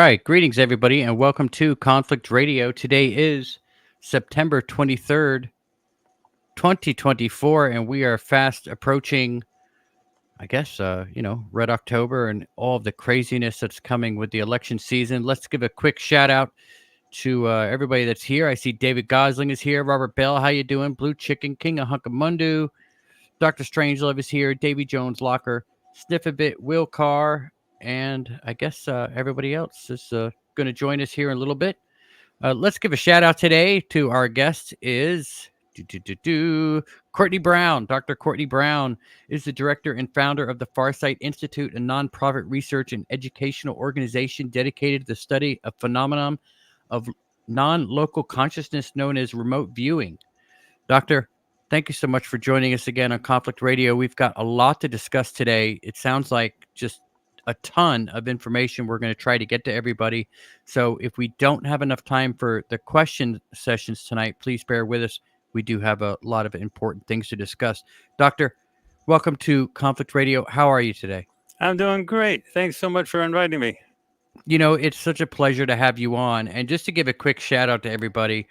right. Greetings, everybody, and welcome to Conflict Radio. Today is September 23rd, 2024, and we are fast approaching, Red October and all of the craziness that's coming with the election season. Let's give a quick shout out to everybody that's here. I see David Gosling is here. Robert Bell, how you doing? Blue Chicken, King of Hunkamundu. Dr. Strangelove is here. Davy Jones Locker, Sniff a Bit, Will Carr, and I guess everybody else is going to join us here in a little bit. Let's give a shout out today to our guest is Courtney Brown. Dr. Courtney Brown is the director and founder of the Farsight Institute, a nonprofit research and educational organization dedicated to the study of phenomenon of non-local consciousness known as remote viewing. Doctor, thank you so much for joining us again on Conflict Radio. We've got a lot to discuss today. It sounds like just a ton of information we're going to try to get to everybody. So if we don't have enough time for the question sessions tonight, please bear with us. We do have a lot of important things to discuss. Doctor, welcome to Conflict Radio. How are you today? I'm doing great. Thanks so much for inviting me. You know, it's such a pleasure to have you on. And just to give a quick shout out to everybody,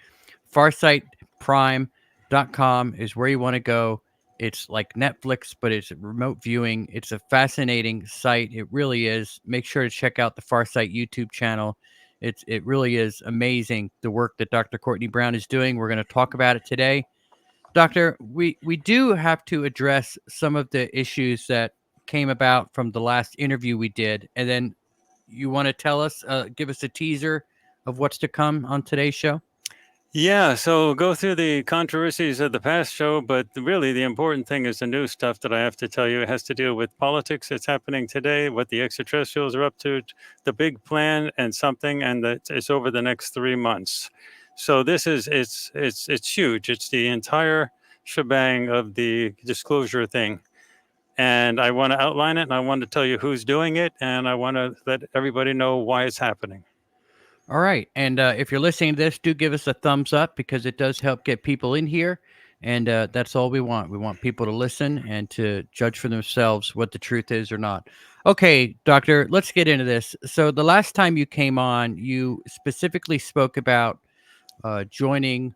FarsightPrime.com is where you want to go. It's like Netflix, but it's remote viewing. It's a fascinating site. It really is. Make sure to check out the Farsight YouTube channel. It really is amazing, the work that Dr. Courtney Brown is doing. We're going to talk about it today. Doctor, we do have to address some of the issues that came about from the last interview we did. And then you want to tell us, give us a teaser of what's to come on today's show? Yeah, so go through the controversies of the past show, but really the important thing is the new stuff that I have to tell you. It has to do with politics that's happening today, what the extraterrestrials are up to, the big plan and something, and that it's over the next 3 months. So this is it's huge. It's the entire shebang of the disclosure thing. And I want to outline it, and I want to tell you who's doing it, and I want to let everybody know why it's happening. All right. And if you're listening to this, do give us a thumbs up because it does help get people in here. And that's all we want. We want people to listen and to judge for themselves what the truth is or not. Okay, Doctor, let's get into this. So the last time you came on, you specifically spoke about joining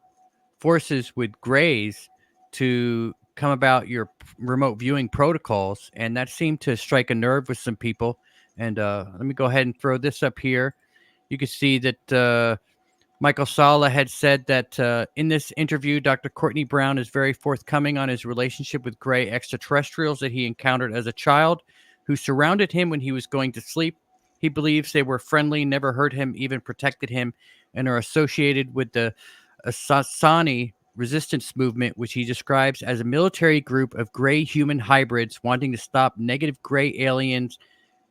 forces with Greys to come about your remote viewing protocols. And that seemed to strike a nerve with some people. And let me go ahead and throw this up here. You can see that Michael Sala had said that in this interview, Dr. Courtney Brown is very forthcoming on his relationship with gray extraterrestrials that he encountered as a child who surrounded him when he was going to sleep. He believes they were friendly, never hurt him, even protected him, and are associated with the Asasani resistance movement, which he describes as a military group of gray human hybrids wanting to stop negative gray aliens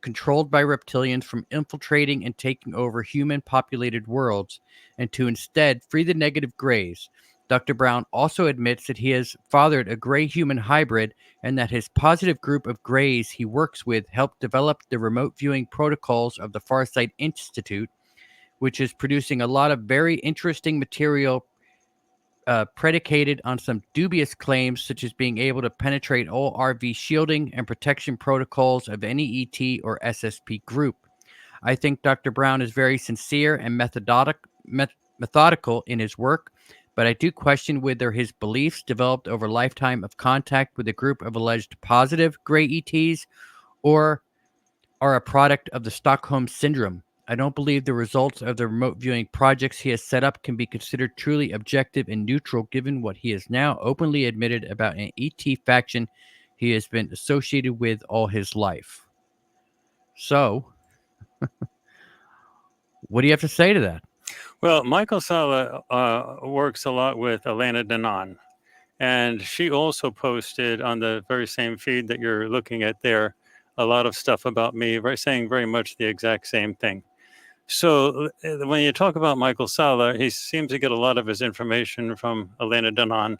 controlled by reptilians from infiltrating and taking over human populated worlds, and to instead free the negative grays. Dr. Brown also admits that he has fathered a gray human hybrid and that his positive group of grays he works with helped develop the remote viewing protocols of the Farsight Institute, which is producing a lot of very interesting material predicated on some dubious claims, such as being able to penetrate all RV shielding and protection protocols of any ET or SSP group. I think Dr. Brown is very sincere and methodical in his work, but I do question whether his beliefs developed over a lifetime of contact with a group of alleged positive gray ETs or are a product of the Stockholm Syndrome. I don't believe the results of the remote viewing projects he has set up can be considered truly objective and neutral, given what he has now openly admitted about an ET faction he has been associated with all his life. So, what do you have to say to that? Well, Michael Sala works a lot with Elena Danaan, and she also posted on the very same feed that you're looking at there a lot of stuff about me, saying very much the exact same thing. So when you talk about Michael Sala, he seems to get a lot of his information from Elena Danaan.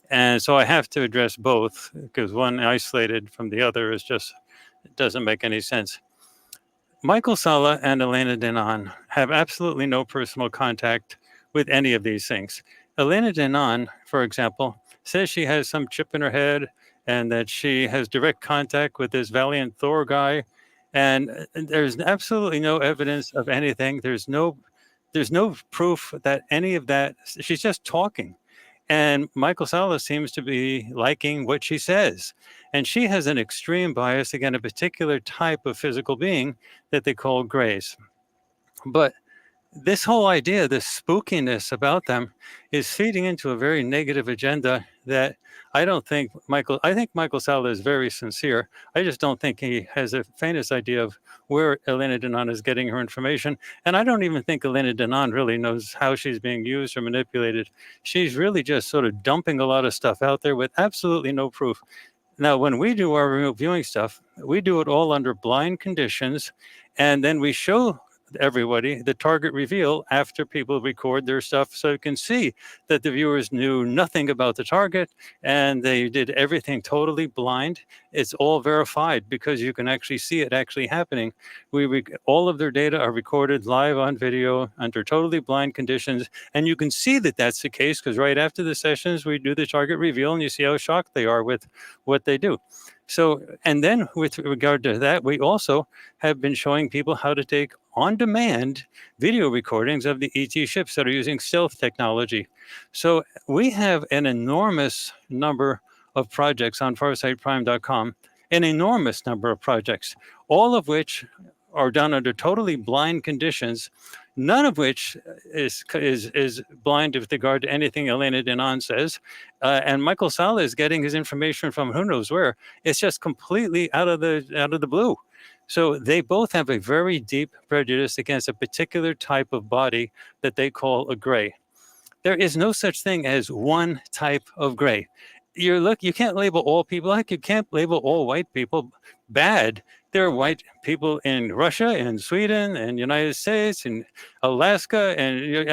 And so I have to address both because one isolated from the other is just, it doesn't make any sense. Michael Sala and Elena Danaan have absolutely no personal contact with any of these things. Elena Danaan, for example, says she has some chip in her head and that she has direct contact with this Valiant Thor guy And there's absolutely no evidence of anything. There's no proof that any of that. She's just talking. And Michael Salla seems to be liking what she says. And she has an extreme bias against a particular type of physical being that they call grays. But this whole idea, this spookiness about them, is feeding into a very negative agenda that I think Michael Salla is very sincere. I just don't think he has the faintest idea of where Elena Danaan is getting her information. And I don't even think Elena Danaan really knows how she's being used or manipulated. She's really just sort of dumping a lot of stuff out there with absolutely no proof. Now, when we do our remote viewing stuff, we do it all under blind conditions, and then we show everybody the target reveal after people record their stuff, so you can see that the viewers knew nothing about the target and they did everything totally blind. It's all verified because you can actually see it actually happening. All of their data are recorded live on video under totally blind conditions, and you can see that that's the case because right after the sessions we do the target reveal and you see how shocked they are with what they do. So, and then with regard to that, we also have been showing people how to take on-demand video recordings of the ET ships that are using stealth technology. So we have an enormous number of projects on FarsightPrime.com, an enormous number of projects, all of which are done under totally blind conditions, none of which is blind with regard to anything Elena Danaan says. And Michael Salla is getting his information from who knows where. It's just completely out of the blue. So they both have a very deep prejudice against a particular type of body that they call a gray. There is no such thing as one type of gray. You can't label all people like you can't label all white people bad. There are white people in Russia and Sweden and United States and Alaska, and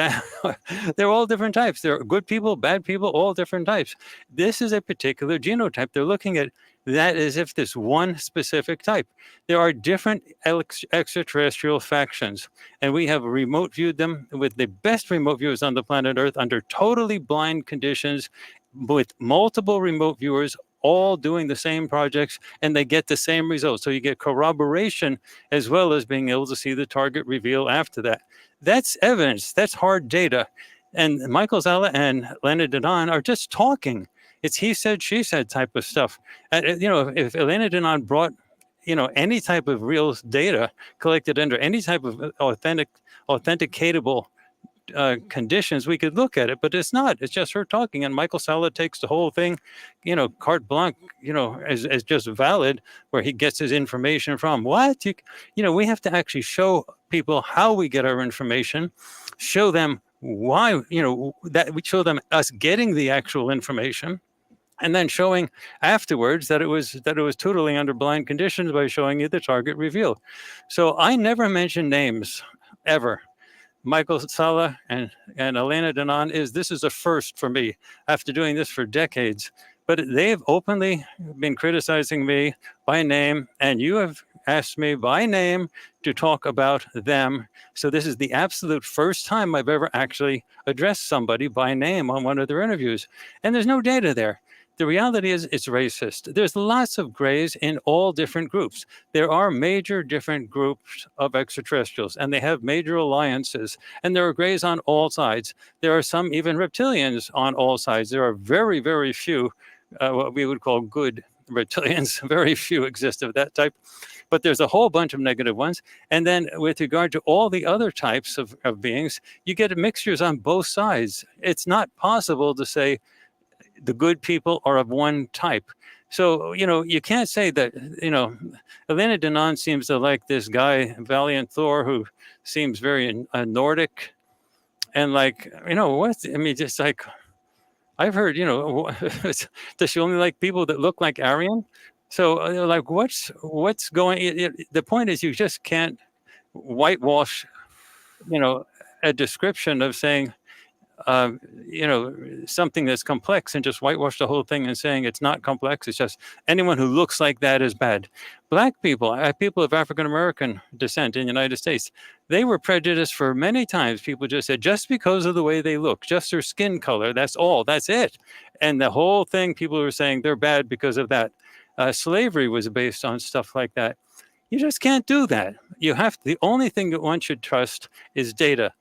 they're all different types. There are good people, bad people, all different types. This is a particular genotype. They're looking at that as if this one specific type. There are different extraterrestrial factions, and we have remote viewed them with the best remote viewers on the planet Earth under totally blind conditions with multiple remote viewers all doing the same projects, and they get the same results. So you get corroboration as well as being able to see the target reveal after that. That's evidence. That's hard data. And Michael Salla and Elena Danaan are just talking. It's he said, she said type of stuff. If Elena Danaan brought, any type of real data collected under any type of authenticatable conditions, we could look at it, but it's not. It's just her talking, and Michael Salla takes the whole thing, carte blanche, as just valid, where he gets his information from. What? We have to actually show people how we get our information, show them why, that we show them us getting the actual information, and then showing afterwards that it was totally under blind conditions by showing you the target reveal. So I never mention names ever. Michael Salla and Elena Danaan this is a first for me after doing this for decades. But they've openly been criticizing me by name, and you have asked me by name to talk about them. So this is the absolute first time I've ever actually addressed somebody by name on one of their interviews. And there's no data there. The reality is it's racist. There's lots of grays in all different groups. There are major different groups of extraterrestrials, and they have major alliances. And there are grays on all sides. There are some even reptilians on all sides. There are very, very few, what we would call good reptilians. Very few exist of that type. But there's a whole bunch of negative ones. And then with regard to all the other types of beings, you get mixtures on both sides. It's not possible to say, the good people are of one type. So, you can't say that, Elena Danaan seems to like this guy, Valiant Thor, who seems very Nordic. And just like, I've heard, does she only like people that look like Aryan? So what's going, the point is you just can't whitewash, a description of saying, something that's complex and just whitewash the whole thing and saying it's not complex. It's just anyone who looks like that is bad. Black people, people of African-American descent in the United States, they were prejudiced for many times. People just said, just because of the way they look, just their skin color, that's all, that's it. And the whole thing, people were saying they're bad because of that. Slavery was based on stuff like that. You just can't do that. You have to, the only thing that one should trust is data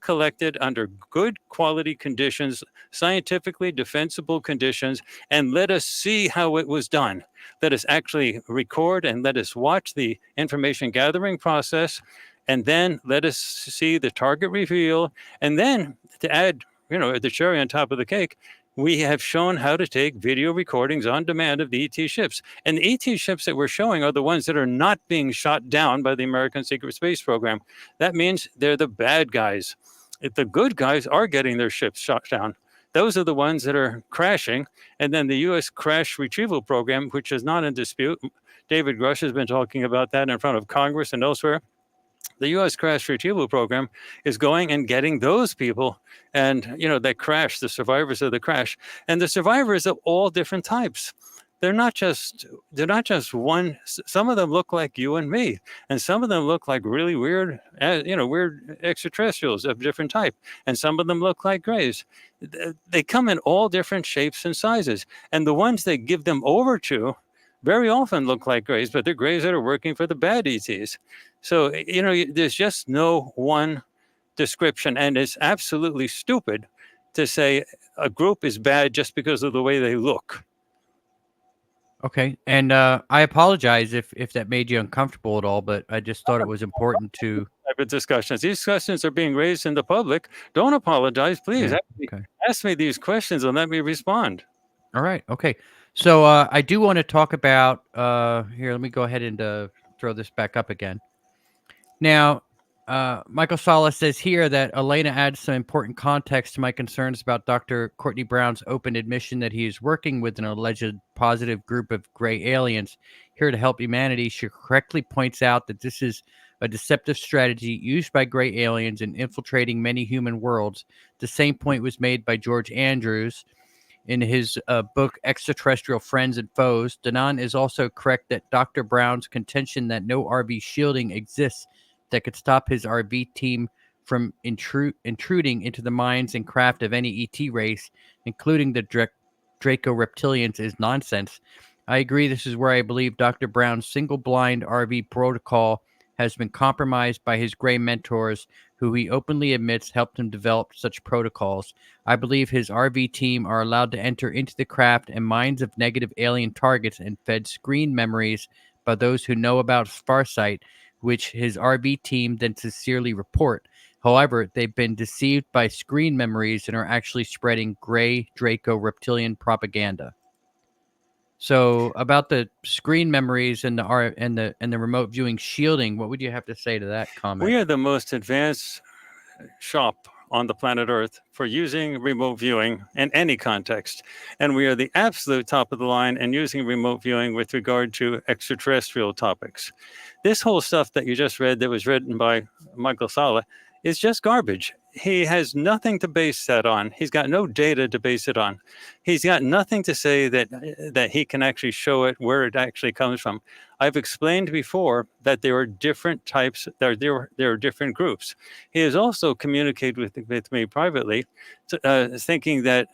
collected under good quality conditions, scientifically defensible conditions, and let us see how it was done. Let us actually record and let us watch the information gathering process, and then let us see the target reveal. And then to add, the cherry on top of the cake, we have shown how to take video recordings on demand of the ET ships. And the ET ships that we're showing are the ones that are not being shot down by the American secret space program. That means they're the bad guys. If the good guys are getting their ships shot down, those are the ones that are crashing. And then the U.S. crash retrieval program, which is not in dispute. David Grush has been talking about that in front of Congress and elsewhere. The U.S. crash retrieval program is going and getting those people and, that crash, the survivors of the crash, and the survivors of all different types. They're not just one. Some of them look like you and me, and some of them look like really weird, weird extraterrestrials of different type, and some of them look like grays. They come in all different shapes and sizes, and the ones they give them over to very often look like grays, but they're grays that are working for the bad ETs. So, there's just no one description, and it's absolutely stupid to say a group is bad just because of the way they look. Okay, and I apologize if that made you uncomfortable at all, but I just thought it was important to Type of discussions. These questions are being raised in the public. Don't apologize, please. Yeah, okay. Ask me these questions and let me respond. All right. Okay. So I do want to talk about here. Let me go ahead and throw this back up again. Now, Michael Sala says here that Elena adds some important context to my concerns about Dr. Courtney Brown's open admission that he is working with an alleged positive group of gray aliens here to help humanity. She correctly points out that this is a deceptive strategy used by gray aliens in infiltrating many human worlds. The same point was made by George Andrews in his book Extraterrestrial Friends and Foes. Danaan is also correct that Dr. Brown's contention that no RV shielding exists that could stop his RV team from intruding into the minds and craft of any ET race, including the Draco reptilians, is nonsense. I agree. This is where I believe Dr. Brown's single-blind RV protocol has been compromised by his gray mentors, who he openly admits helped him develop such protocols. I believe his RV team are allowed to enter into the craft and minds of negative alien targets and fed screen memories by those who know about Farsight, which his RV team then sincerely report. However, they've been deceived by screen memories and are actually spreading gray Draco reptilian propaganda. So about the screen memories and the remote viewing shielding, what would you have to say to that comment? We are the most advanced shop on the planet Earth for using remote viewing in any context. And we are the absolute top of the line in using remote viewing with regard to extraterrestrial topics. This whole stuff that you just read that was written by Michael Sala is just garbage. He has nothing to base that on. He's got no data to base it on. He's got nothing to say that he can actually show it where it actually comes from. I've explained before that there are different types, there are different groups. He has also communicated with me privately, thinking that,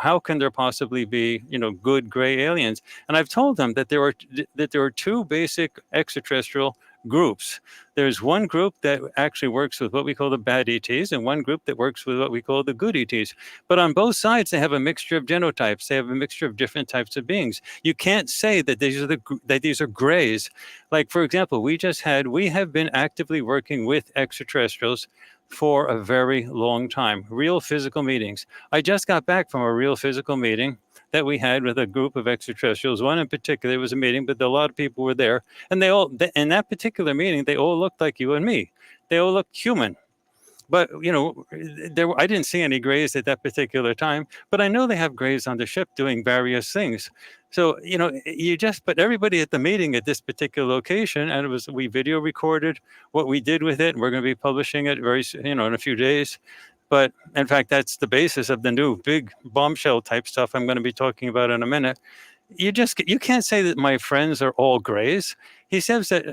how can there possibly be, good gray aliens? And I've told them that there are two basic extraterrestrial groups. There's one group that actually works with what we call the bad ETs, and one group that works with what we call the good ETs. But on both sides, they have a mixture of genotypes. They have a mixture of different types of beings. You can't say that these are grays. Like, for example, we have been actively working with extraterrestrials for a very long time. Real physical meetings. I just got back from a real physical meeting that we had with a group of extraterrestrials. One in particular, it was a meeting, but a lot of people were there. And in that particular meeting, they all looked like you and me. They all looked human. But, I didn't see any grays at that particular time, but I know they have grays on the ship doing various things. So, but everybody at the meeting at this particular location, and we video recorded what we did with it. And we're going to be publishing it in a few days. But in fact, that's the basis of the new big bombshell type stuff I'm going to be talking about in a minute. You can't say that my friends are all grays. He says that,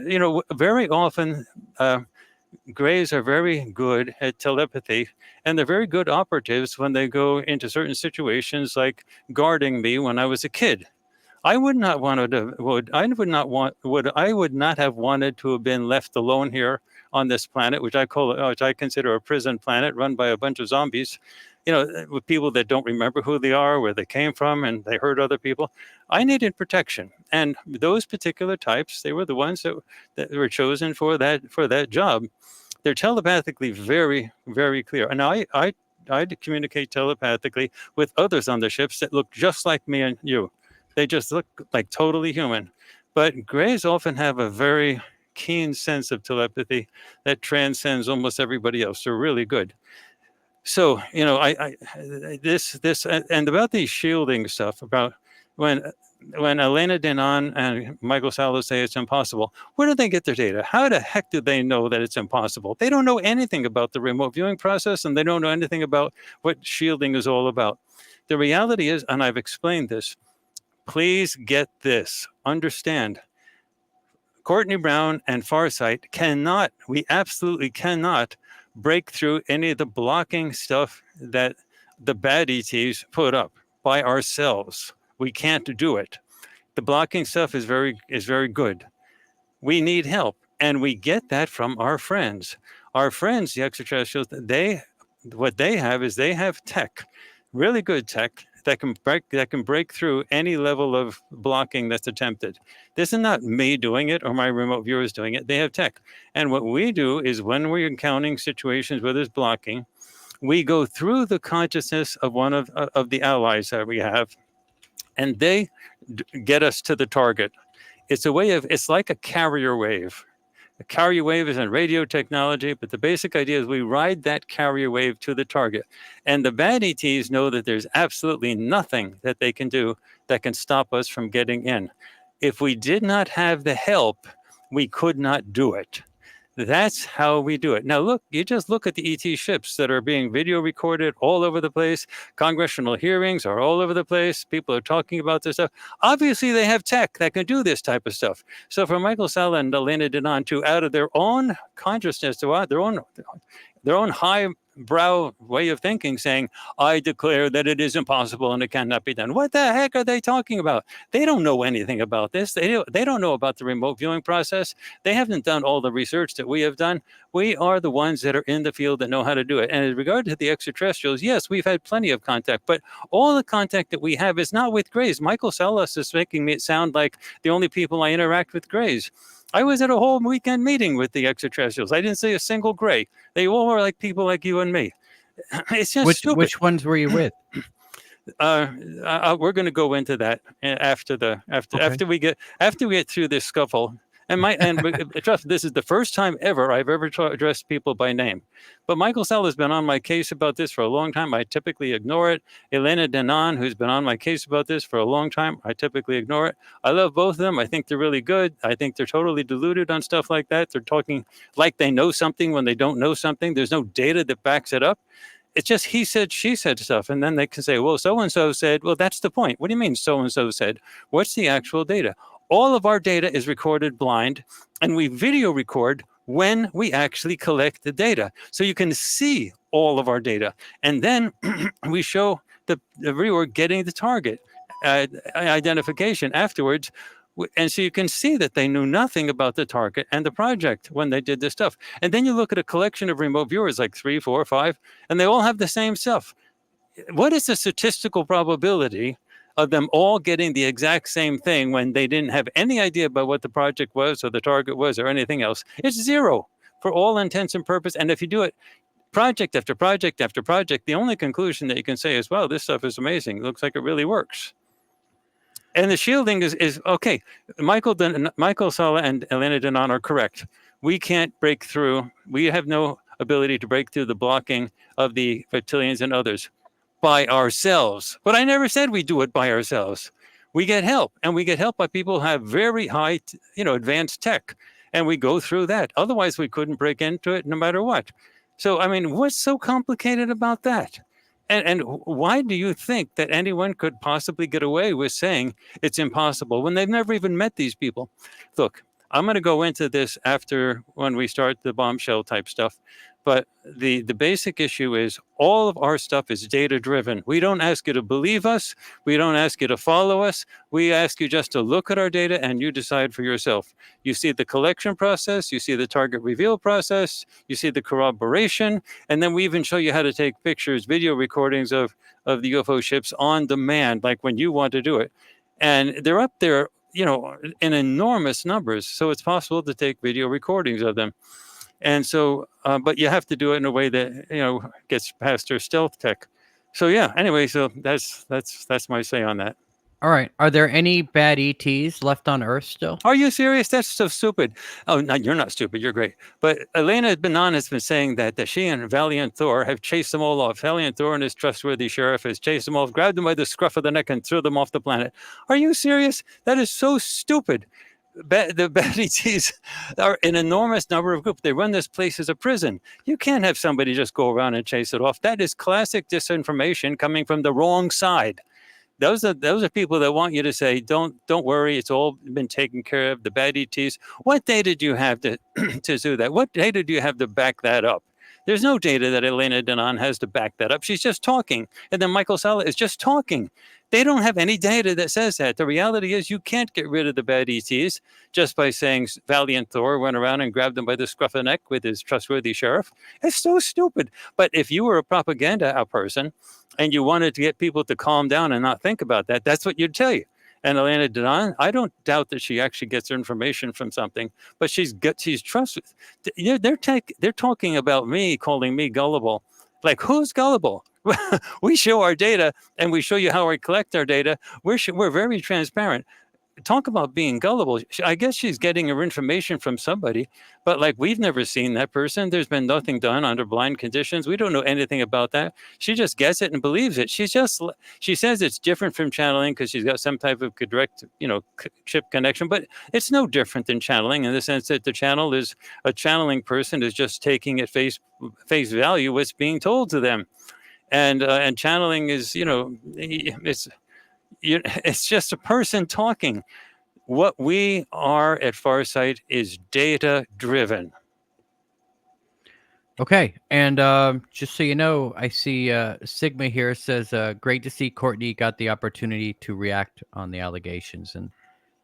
very often grays are very good at telepathy, and they're very good operatives when they go into certain situations, like guarding me when I was a kid. I would not wanted to would I would not want would I would not have wanted to have been left alone here on this planet, which I consider a prison planet run by a bunch of zombies, with people that don't remember who they are, where they came from, and they hurt other people. I needed protection, and those particular types, they were the ones that were chosen for that job. They're telepathically very, very clear. And I communicate telepathically with others on the ships that look just like me and you. They just look like totally human. But Greys often have a very keen sense of telepathy that transcends almost everybody else. They're really good. So, this and about the shielding stuff, about when Elena Danaan and Michael Salla say it's impossible, where do they get their data? How the heck do they know that it's impossible? They don't know anything about the remote viewing process, and they don't know anything about what shielding is all about. The reality is, and I've explained this, please get this, understand, Courtney Brown and Farsight we absolutely cannot break through any of the blocking stuff that the bad ETs put up by ourselves. We can't do it. The blocking stuff is very good. We need help, and we get that from our friends. Our friends, the extraterrestrials, what they have tech, really good tech that can break through any level of blocking that's attempted. This is not me doing it or my remote viewers doing it. They have tech, and what we do is when we're encountering situations where there's blocking, we go through the consciousness of one of the allies that we have, and they get us to the target. It's like a carrier wave. A carrier wave is in radio technology, but the basic idea is we ride that carrier wave to the target. And the bad ETs know that there's absolutely nothing that they can do that can stop us from getting in. If we did not have the help, we could not do it. That's how we do it. Now, you just look at the ET ships that are being video recorded all over the place. Congressional hearings are all over the place. People are talking about this stuff. Obviously, they have tech that can do this type of stuff. So for Michael Salla and Elena Danaan to, out of their own consciousness, their own highbrow way of thinking, saying, I declare that it is impossible and it cannot be done. What the heck are they talking about? They don't know anything about this. They don't know about the remote viewing process. They haven't done all the research that we have done. We are the ones that are in the field that know how to do it. And in regard to the extraterrestrials, yes, we've had plenty of contact, but all the contact that we have is not with Greys. Michael Sallas is making me sound like the only people I interact with Greys. I was at a whole weekend meeting with the extraterrestrials. I didn't see a single Grey. They all were like people like you and me. It's just stupid. Which ones were you with? We're going to go into that after we get through this scuffle. And trust me, this is the first time ever I've ever addressed people by name. But Michael Salla has been on my case about this for a long time. I typically ignore it. Elena Danaan, who's been on my case about this for a long time, I typically ignore it. I love both of them. I think they're really good. I think they're totally deluded on stuff like that. They're talking like they know something when they don't know something. There's no data that backs it up. It's just he said, she said stuff. And then they can say, well, so-and-so said, well, that's the point. What do you mean so-and-so said? What's the actual data? All of our data is recorded blind, and we video record when we actually collect the data. So you can see all of our data. And then we show the viewer getting the target identification afterwards. And so you can see that they knew nothing about the target and the project when they did this stuff. And then you look at a collection of remote viewers, like 3, 4, 5, and they all have the same stuff. What is the statistical probability of them all getting the exact same thing when they didn't have any idea about what the project was or the target was or anything else? It's zero for all intents and purposes. And if you do it project after project after project, the only conclusion that you can say is, well, this stuff is amazing. It looks like it really works. And the shielding is okay. Michael Salla and Elena Danaan are correct. We can't break through. We have no ability to break through the blocking of the reptilians and others by ourselves. But I never said we do it by ourselves. We get help, and we get help by people who have very high, advanced tech, and we go through that. Otherwise, we couldn't break into it no matter what. So, I mean, what's so complicated about that? And why do you think that anyone could possibly get away with saying it's impossible when they've never even met these people? Look, I'm going to go into this after when we start the bombshell type stuff. But the basic issue is all of our stuff is data driven. We don't ask you to believe us. We don't ask you to follow us. We ask you just to look at our data and you decide for yourself. You see the collection process, you see the target reveal process, you see the corroboration, and then we even show you how to take pictures, video recordings of the UFO ships on demand, like when you want to do it. And they're up there, in enormous numbers. So it's possible to take video recordings of them. And so, but you have to do it in a way that, gets past their stealth tech. So yeah, anyway, so that's my say on that. All right. Are there any bad ETs left on Earth still? Are you serious? That's so stupid. Oh, no, you're not stupid. You're great. But Elena Danaan has been saying that she and Valiant Thor have chased them all off. Valiant Thor and his trustworthy sheriff has chased them off, grabbed them by the scruff of the neck and threw them off the planet. Are you serious? That is so stupid. The bad ETs are an enormous number of groups. They run this place as a prison. You can't have somebody just go around and chase it off. That is classic disinformation coming from the wrong side. Those are people that want you to say, don't worry, it's all been taken care of, the bad ETs. What data do you have to do that? What data do you have to back that up? There's no data that Elena Danaan has to back that up. She's just talking. And then Michael Salla is just talking. They don't have any data that says that. The reality is you can't get rid of the bad ETs just by saying Valiant Thor went around and grabbed them by the scruff of the neck with his trustworthy sheriff. It's so stupid. But if you were a propaganda person and you wanted to get people to calm down and not think about that, that's what you'd tell you. And Elena Danaan, I don't doubt that she actually gets her information from something, but she's trusted. They're talking about me, calling me gullible. Like, who's gullible? We show our data and we show you how we collect our data. We're very transparent. Talk about being gullible. I guess she's getting her information from somebody, but like, we've never seen that person. There's been nothing done under blind conditions. We don't know anything about that. She just gets it and believes it. She says it's different from channeling because she's got some type of direct, chip connection, but it's no different than channeling in the sense that the channel is a channeling person is just taking at face value what's being told to them. And channeling is, it's just a person talking. What we are at Farsight is data driven. Okay. And just so you know, I see Sigma here says, great to see Courtney got the opportunity to react on the allegations. And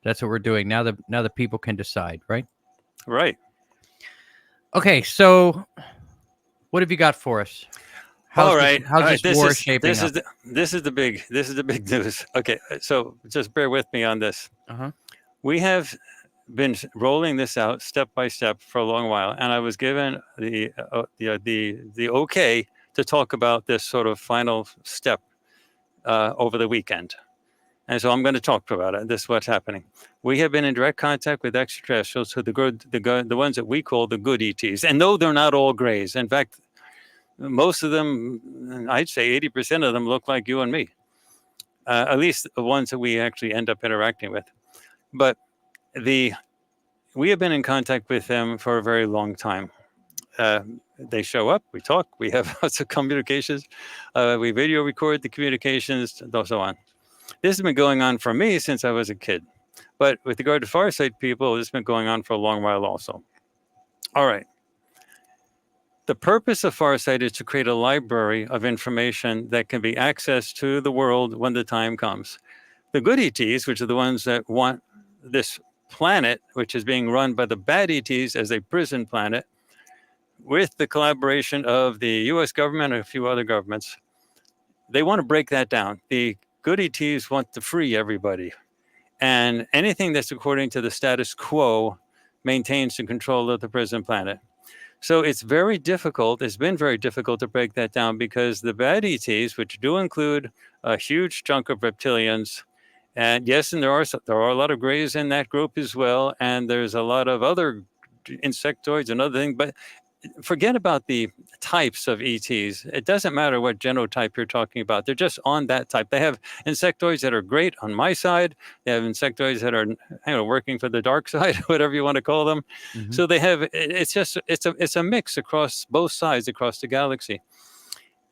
that's what we're doing. Now the people can decide, right? Right. Okay. So what have you got for us? How's this war shaping up? This is the big news. Okay, so just bear with me on this. We have been rolling this out step by step for a long while, and I was given the okay to talk about this sort of final step over the weekend. And so I'm going to talk about it. This is what's happening. We have been in direct contact with extraterrestrials, who the ones that we call the good ETs. And no, they're not all grays. In fact, most of them, I'd say 80% of them, look like you and me, at least the ones that we actually end up interacting with. But we have been in contact with them for a very long time. They show up, we talk, we have lots of communications, we video record the communications, and so on. This has been going on for me since I was a kid. But with regard to Farsight people, this has been going on for a long while also. All right. The purpose of Farsight is to create a library of information that can be accessed to the world when the time comes. The good ETs, which are the ones that want this planet, which is being run by the bad ETs as a prison planet, with the collaboration of the US government and a few other governments, they want to break that down. The good ETs want to free everybody. And anything that's according to the status quo maintains the control of the prison planet. So it's very difficult. It's been very difficult to break that down because the bad ETs, which do include a huge chunk of reptilians, and yes, and there are a lot of grays in that group as well, and there's a lot of other insectoids and other things. But forget about the types of ETs. It doesn't matter what genotype you're talking about. They're just on that type. They have insectoids that are great on my side. They have insectoids that are working for the dark side, whatever you want to call them. Mm-hmm. So they have, it's a mix across both sides across the galaxy.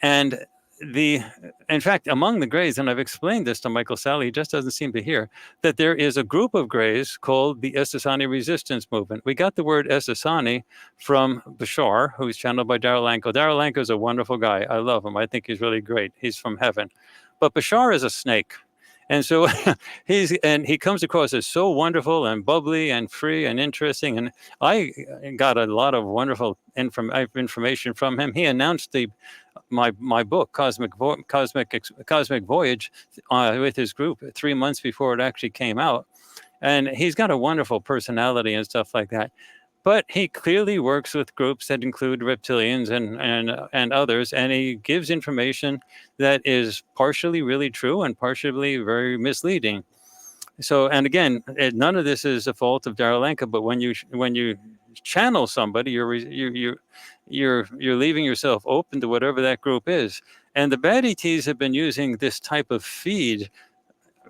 And in fact, among the Greys, and I've explained this to Michael Sally, he just doesn't seem to hear, that there is a group of Greys called the Essassani Resistance Movement. We got the word Essassani from Bashar, who's channeled by Darryl Anko. Darryl Anko is a wonderful guy. I love him. I think he's really great. He's from heaven. But Bashar is a snake. And so he comes across as so wonderful and bubbly and free and interesting. And I got a lot of wonderful information from him. He announced my book, Cosmic Voyage, with his group 3 months before it actually came out. And he's got a wonderful personality and stuff like that. But he clearly works with groups that include reptilians and others, and he gives information that is partially really true and partially very misleading. So, and again, none of this is a fault of Darryl Anka, but when you channel somebody, you're leaving yourself open to whatever that group is. And the bad ETs have been using this type of feed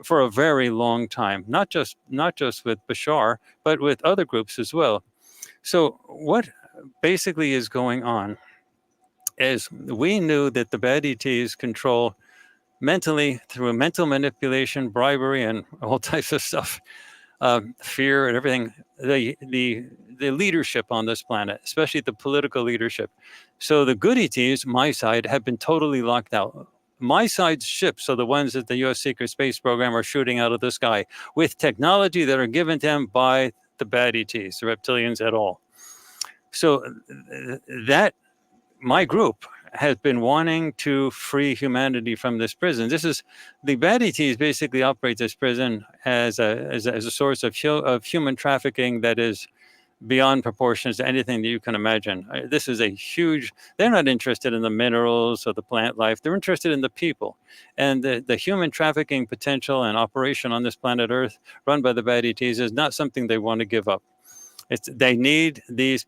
for a very long time, not just with Bashar, but with other groups as well. So what basically is going on is we knew that the bad ETs control mentally through mental manipulation, bribery, and all types of stuff, fear and everything, the leadership on this planet, especially the political leadership. So the good ETs, my side, have been totally locked out. My side's ships are the ones that the U.S. Secret Space Program are shooting out of the sky with technology that are given to them by the bad ETs, the reptilians at all. So that my group has been wanting to free humanity from this prison. This is the bad ETs basically operate this prison as a source of human trafficking that is beyond proportions to anything that you can imagine. This is a huge, they're not interested in the minerals or the plant life. They're interested in the people. And the human trafficking potential and operation on this planet Earth run by the bad ETs is not something they want to give up. They need this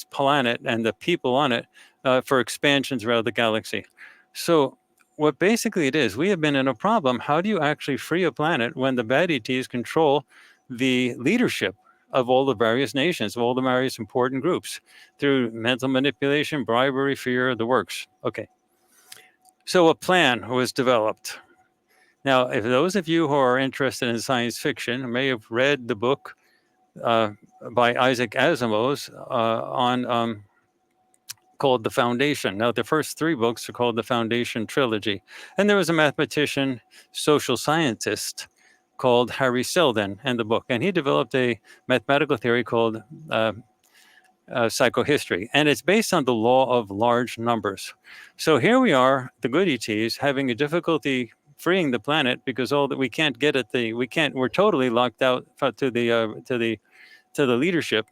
planet and the people on it for expansion throughout the galaxy. So what basically it is, we have been in a problem. How do you actually free a planet when the bad ETs control the leadership of all the various nations, of all the various important groups, through mental manipulation, bribery, fear, the works? Okay. So a plan was developed. Now, if those of you who are interested in science fiction may have read the book by Isaac Asimov called The Foundation. Now, the first 3 books are called the Foundation Trilogy. And there was a mathematician, social scientist called Harry Seldon in the book. And he developed a mathematical theory called psychohistory. And it's based on the law of large numbers. So here we are, the good ETs, having a difficulty freeing the planet because all that we can't get at we're totally locked out to the leadership.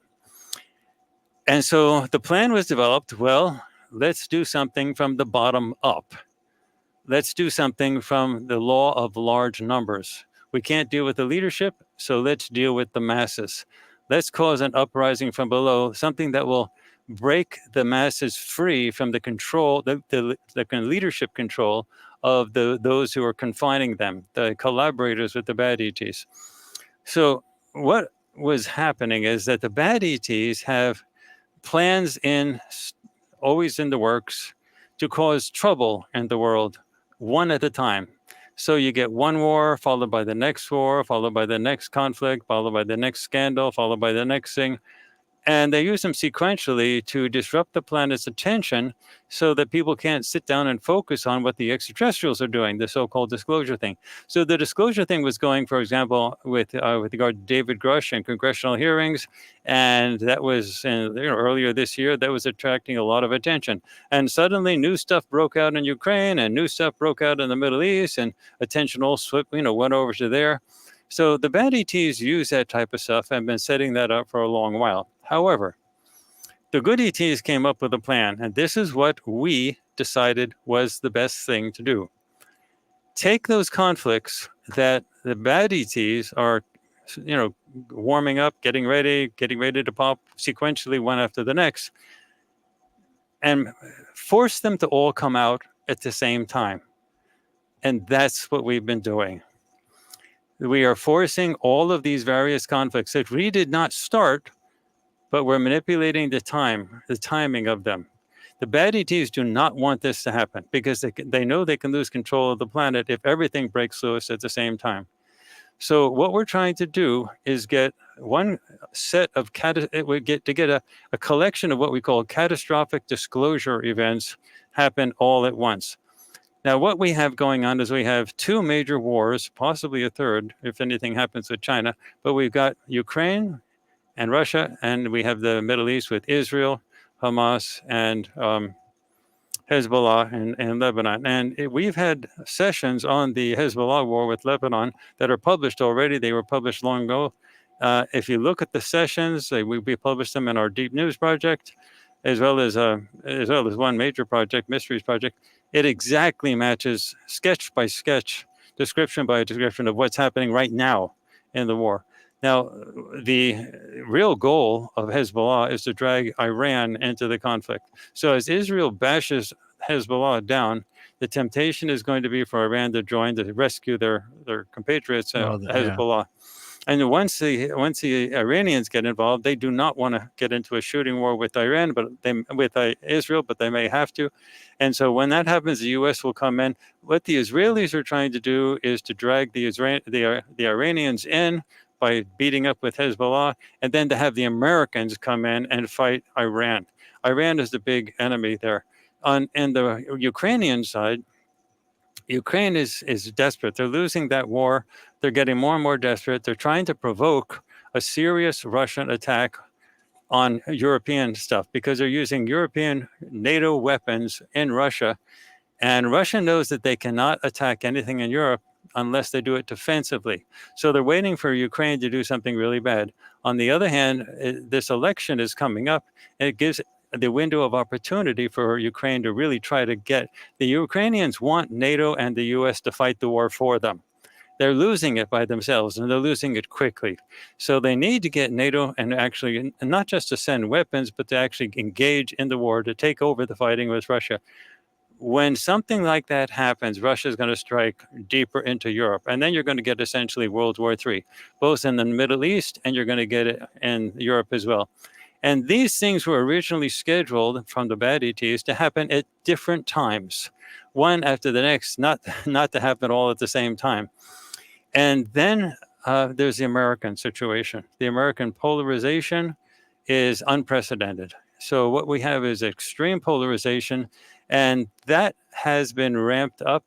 And so the plan was developed. Well, let's do something from the bottom up. Let's do something from the law of large numbers. We can't deal with the leadership, so let's deal with the masses. Let's cause an uprising from below, something that will break the masses free from the control, the leadership control of those who are confining them, the collaborators with the bad ETs. So what was happening is that the bad ETs have plans always in the works to cause trouble in the world, one at a time. So you get one war, followed by the next war, followed by the next conflict, followed by the next scandal, followed by the next thing. And they use them sequentially to disrupt the planet's attention so that people can't sit down and focus on what the extraterrestrials are doing, the so-called disclosure thing. So the disclosure thing was going, for example, with regard to David Grush and congressional hearings. And that was earlier this year, that was attracting a lot of attention. And suddenly new stuff broke out in Ukraine and new stuff broke out in the Middle East, and attention all went over to there. So the bad ETs use that type of stuff and have been setting that up for a long while. However, the good ETs came up with a plan, and this is what we decided was the best thing to do. Take those conflicts that the bad ETs are, warming up, getting ready to pop sequentially one after the next, and force them to all come out at the same time. And that's what we've been doing. We are forcing all of these various conflicts that we did not start, but we're manipulating the timing of them. The bad ETs do not want this to happen because they know they can lose control of the planet if everything breaks loose at the same time. So what we're trying to do is get one set of a collection of what we call catastrophic disclosure events happen all at once. Now, what we have going on is we have two major wars, possibly a third if anything happens with China, but we've got Ukraine and Russia, and we have the Middle East with Israel, Hamas, and Hezbollah and Lebanon. And we've had sessions on the Hezbollah war with Lebanon that are published already. They were published long ago. If you look at the sessions, we published them in our Deep News project, as well as one major project, Mysteries Project. It exactly matches sketch by sketch, description by description of what's happening right now in the war. Now, the real goal of Hezbollah is to drag Iran into the conflict. So as Israel bashes Hezbollah down, the temptation is going to be for Iran to join to rescue their compatriots, Hezbollah. And once the Iranians get involved, they do not want to get into a shooting war with Iran, with Israel, but they may have to. And so when that happens, the U.S. will come in. What the Israelis are trying to do is to drag the Iranians in by beating up with Hezbollah, and then to have the Americans come in and fight Iran. Iran is the big enemy there. On the Ukrainian side, Ukraine is desperate. They're losing that war. They're getting more and more desperate. They're trying to provoke a serious Russian attack on European stuff because they're using European NATO weapons in Russia. And Russia knows that they cannot attack anything in Europe unless they do it defensively. So they're waiting for Ukraine to do something really bad. On the other hand, this election is coming up, and it gives the window of opportunity for Ukraine to really try to get... The Ukrainians want NATO and the US to fight the war for them. They're losing it by themselves, and they're losing it quickly. So they need to get NATO and actually, and not just to send weapons, but to actually engage in the war, to take over the fighting with Russia. When something like that happens, Russia is going to strike deeper into Europe. And then you're going to get essentially World War III, both in the Middle East, and you're going to get it in Europe as well. And these things were originally scheduled from the bad ETs to happen at different times, one after the next, not to happen all at the same time. And then there's the American situation. The American polarization is unprecedented. So what we have is extreme polarization, and that has been ramped up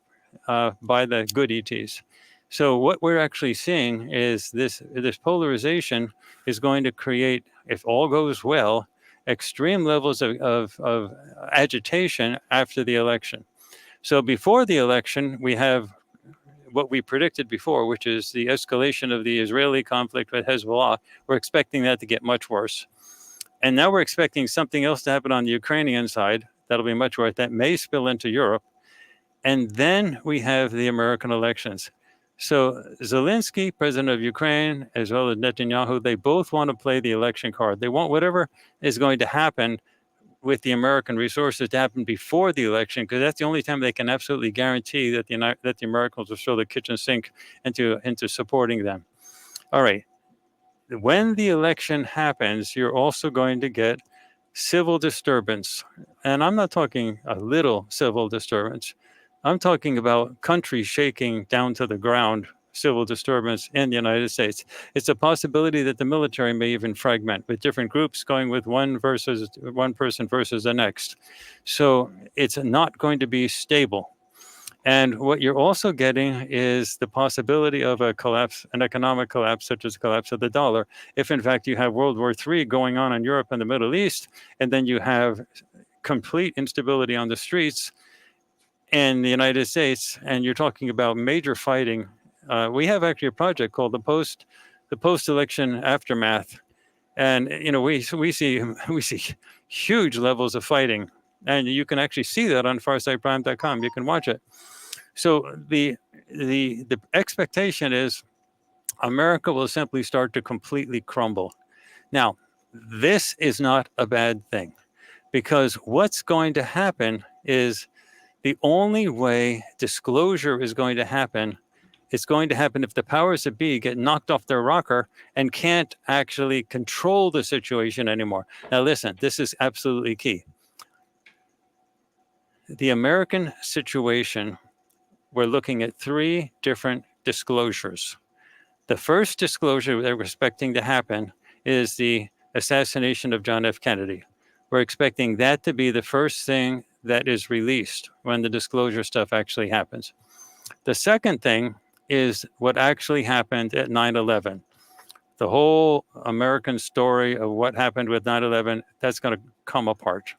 by the good ETs. So what we're actually seeing is this polarization is going to create, if all goes well, extreme levels of agitation after the election. So before the election, we have what we predicted before, which is the escalation of the Israeli conflict with Hezbollah. We're expecting that to get much worse. And now we're expecting something else to happen on the Ukrainian side. That'll be much worse. That may spill into Europe. And then we have the American elections. So Zelensky, president of Ukraine, as well as Netanyahu, they both want to play the election card. They want whatever is going to happen with the American resources to happen before the election, because that's the only time they can absolutely guarantee that the Americans will throw the kitchen sink into supporting them. All right. When the election happens, you're also going to get civil disturbance. And I'm not talking a little civil disturbance. I'm talking about countries shaking down to the ground, civil disturbance in the United States. It's a possibility that the military may even fragment, with different groups going with one person versus the next. So it's not going to be stable. And what you're also getting is the possibility of a collapse, an economic collapse, such as the collapse of the dollar. If in fact you have World War III going on in Europe and the Middle East, and then you have complete instability on the streets in the United States, and you're talking about major fighting. We have actually a project called the post-election aftermath, and we see huge levels of fighting, and you can actually see that on FarsightPrime.com. You can watch it. So the expectation is America will simply start to completely crumble. Now, this is not a bad thing, because what's going to happen is the only way disclosure is going to happen, it's going to happen if the powers that be get knocked off their rocker and can't actually control the situation anymore. Now, listen, this is absolutely key. The American situation, we're looking at 3 different disclosures. The first disclosure that we're expecting to happen is the assassination of John F. Kennedy. We're expecting that to be the first thing that is released when the disclosure stuff actually happens. The second thing is what actually happened at 9/11. The whole American story of what happened with 9/11, that's going to come apart.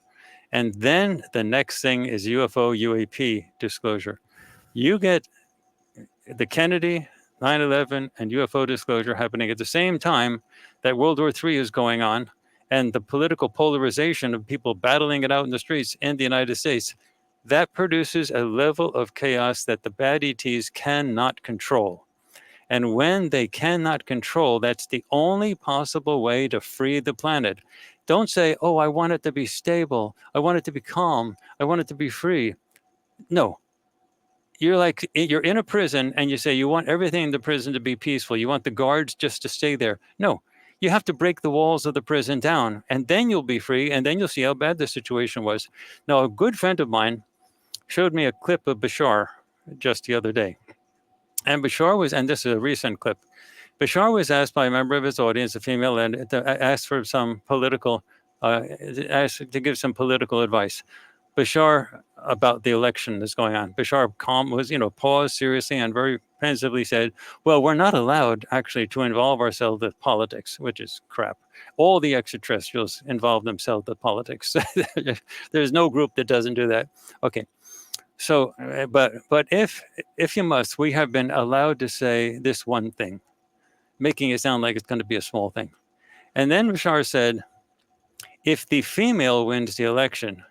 And then the next thing is UFO UAP disclosure. You get the Kennedy, 9/11, and UFO disclosure happening at the same time that World War III is going on, and the political polarization of people battling it out in the streets in the United States, that produces a level of chaos that the bad ETs cannot control. And when they cannot control, that's the only possible way to free the planet. Don't say, oh, I want it to be stable. I want it to be calm. I want it to be free. No, you're in a prison and you say you want everything in the prison to be peaceful. You want the guards just to stay there. No, you have to break the walls of the prison down, and then you'll be free, and then you'll see how bad the situation was. Now, a good friend of mine showed me a clip of Bashar just the other day. And Bashar was, and this is a recent clip, Bashar was asked by a member of his audience, a female, and asked for some political, asked to give some political advice. Bashar, about the election that's going on. Bashar paused seriously and very pensively said, well, we're not allowed actually to involve ourselves with politics, which is crap. All the extraterrestrials involve themselves with politics. There's no group that doesn't do that. Okay. So, but if you must, we have been allowed to say this one thing, making it sound like it's going to be a small thing. And then Bashar said, if the female wins the election,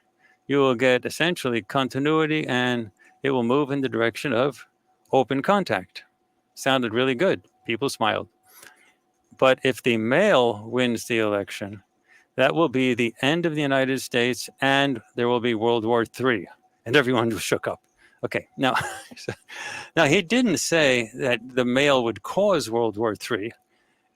you will get essentially continuity, and it will move in the direction of open contact. Sounded really good. People smiled. But if the male wins the election, that will be the end of the United States, and there will be World War III. And everyone shook up. Okay, now he didn't say that the male would cause World War III.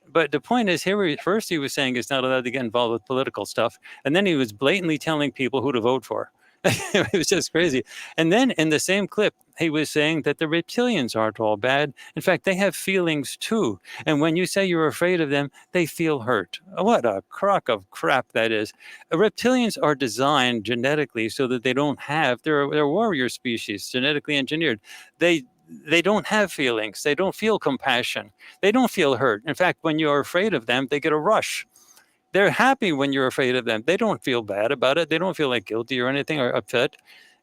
But the point is, first he was saying he's not allowed to get involved with political stuff. And then he was blatantly telling people who to vote for. It was just crazy. And then in the same clip, he was saying that the reptilians aren't all bad. In fact, they have feelings too. And when you say you're afraid of them, they feel hurt. What a crock of crap that is. Reptilians are designed genetically so that they don't have, they're warrior species, genetically engineered. They don't have feelings. They don't feel compassion. They don't feel hurt. In fact, when you're afraid of them, they get a rush. They're happy when you're afraid of them. They don't feel bad about it. They don't feel like guilty or anything or upset.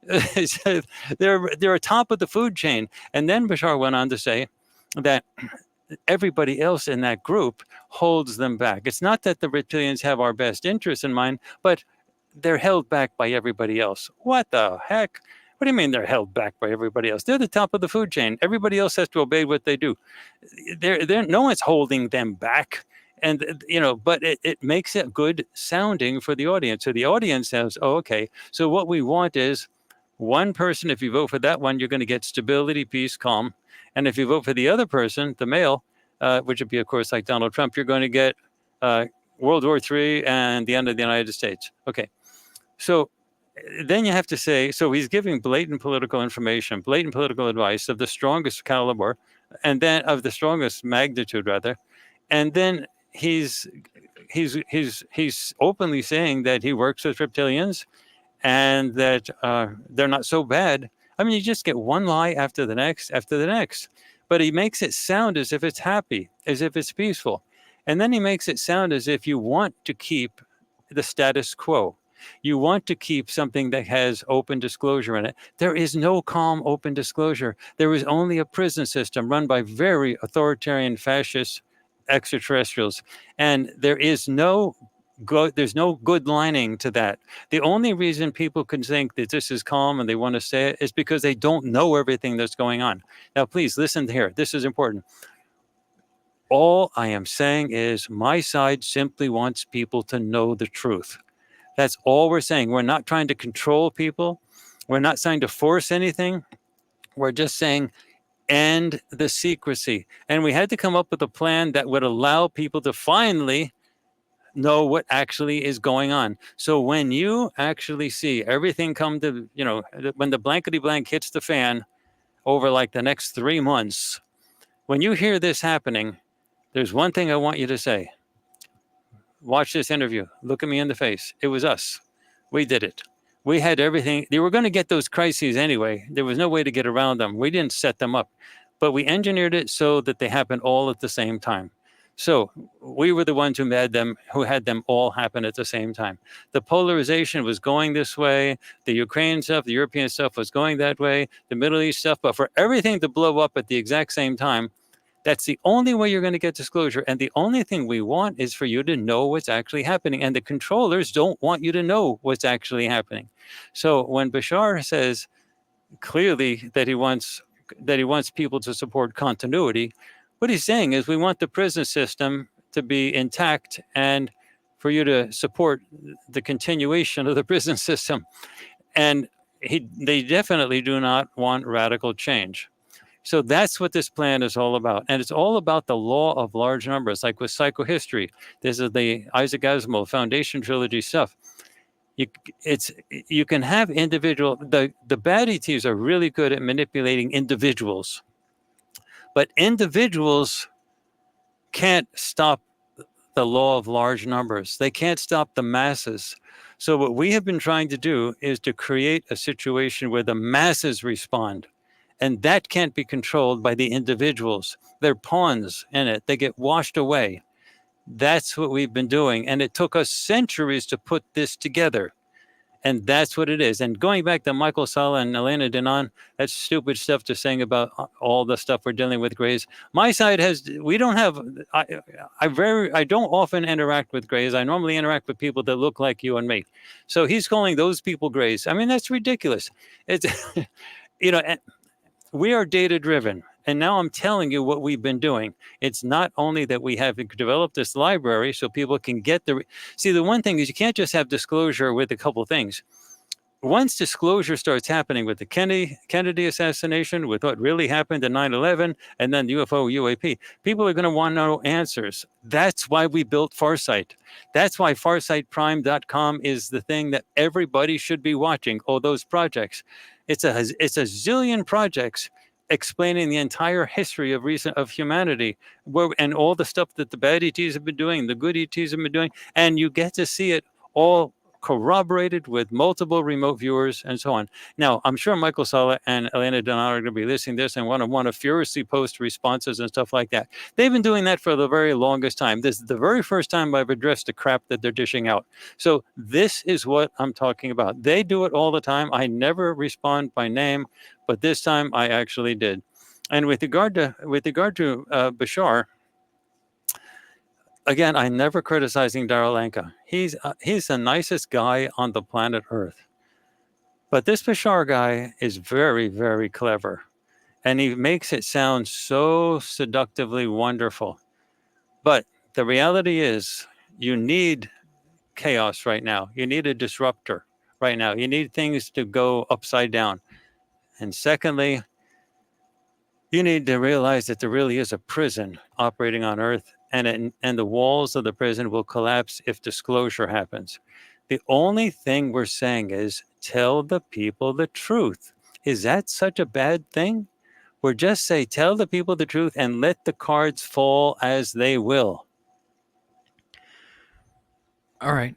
They're top of the food chain. And then Bashar went on to say that everybody else in that group holds them back. It's not that the reptilians have our best interests in mind, but they're held back by everybody else. What the heck? What do you mean they're held back by everybody else? They're the top of the food chain. Everybody else has to obey what they do. No one's holding them back. And, but it makes it good sounding for the audience. So the audience says, oh, okay. So what we want is one person. If you vote for that one, you're going to get stability, peace, calm. And if you vote for the other person, the male, which would be, of course, like Donald Trump, you're going to get World War III and the end of the United States. Okay. So then you have to say, so he's giving blatant political information, blatant political advice of the strongest caliber, and then of the strongest magnitude, rather. And then he's openly saying that he works with reptilians and that they're not so bad. I mean, you just get one lie after the next, but he makes it sound as if it's happy, as if it's peaceful. And then he makes it sound as if you want to keep the status quo. You want to keep something that has open disclosure in it. There is no calm open disclosure. There is only a prison system run by very authoritarian fascist extraterrestrials. And there's no good lining to that. The only reason people can think that this is calm and they want to say it is because they don't know everything that's going on. Now, please listen here. This is important. All I am saying is my side simply wants people to know the truth. That's all we're saying. We're not trying to control people. We're not trying to force anything. We're just saying end the secrecy. And we had to come up with a plan that would allow people to finally know what actually is going on. So when you actually see everything come to, when the blankety blank hits the fan over like the next 3 months, when you hear this happening, there's one thing I want you to say. Watch this interview. Look at me in the face. It was us. We did it. We had everything. They were going to get those crises anyway. There was no way to get around them. We didn't set them up, but we engineered it so that they happened all at the same time. So we were the ones who had them all happen at the same time. The polarization was going this way. The Ukraine stuff, the European stuff was going that way. The Middle East stuff, but for everything to blow up at the exact same time, that's the only way you're going to get disclosure. And the only thing we want is for you to know what's actually happening. And the controllers don't want you to know what's actually happening. So when Bashar says clearly that he wants people to support continuity, what he's saying is we want the prison system to be intact and for you to support the continuation of the prison system. And they definitely do not want radical change. So that's what this plan is all about. And it's all about the law of large numbers, like with psychohistory. This is the Isaac Asimov Foundation Trilogy stuff. You can have the bad ETs are really good at manipulating individuals. But individuals can't stop the law of large numbers. They can't stop the masses. So what we have been trying to do is to create a situation where the masses respond. And that can't be controlled by the individuals. They're pawns in it. They get washed away. That's what we've been doing. And it took us centuries to put this together. And that's what it is. And going back to Michael Salla and Elena Danaan, that's stupid stuff to saying about all the stuff we're dealing with Greys. My side I don't often interact with Greys. I normally interact with people that look like you and me. So he's calling those people Greys. I mean, that's ridiculous. It's, we are data driven. And now I'm telling you what we've been doing. It's not only that we have developed this library so people can get see, the one thing is you can't just have disclosure with a couple things. Once disclosure starts happening with the Kennedy assassination, with what really happened in 9/11, and then UFO UAP, people are going to want to know answers. That's why we built Farsight. That's why FarsightPrime.com is the thing that everybody should be watching. All those projects. It's a zillion projects explaining the entire history of humanity, and all the stuff that the bad ETs have been doing, the good ETs have been doing, and you get to see it all corroborated with multiple remote viewers and so on. Now, I'm sure Michael Salla and Elena Danaan are going to be listening to this and want to furiously post responses and stuff like that. They've been doing that for the very longest time. This is the very first time I've addressed the crap that they're dishing out. So this is what I'm talking about. They do it all the time. I never respond by name, but this time I actually did. And with regard to Bashar, again, I'm never criticizing Daralanka. He's the nicest guy on the planet Earth. But this Bashar guy is very, very clever. And he makes it sound so seductively wonderful. But the reality is you need chaos right now. You need a disruptor right now. You need things to go upside down. And secondly, you need to realize that there really is a prison operating on Earth, and the walls of the prison will collapse if disclosure happens. The only thing we're saying is tell the people the truth. Is that such a bad thing? We're just saying tell the people the truth and let the cards fall as they will. All right.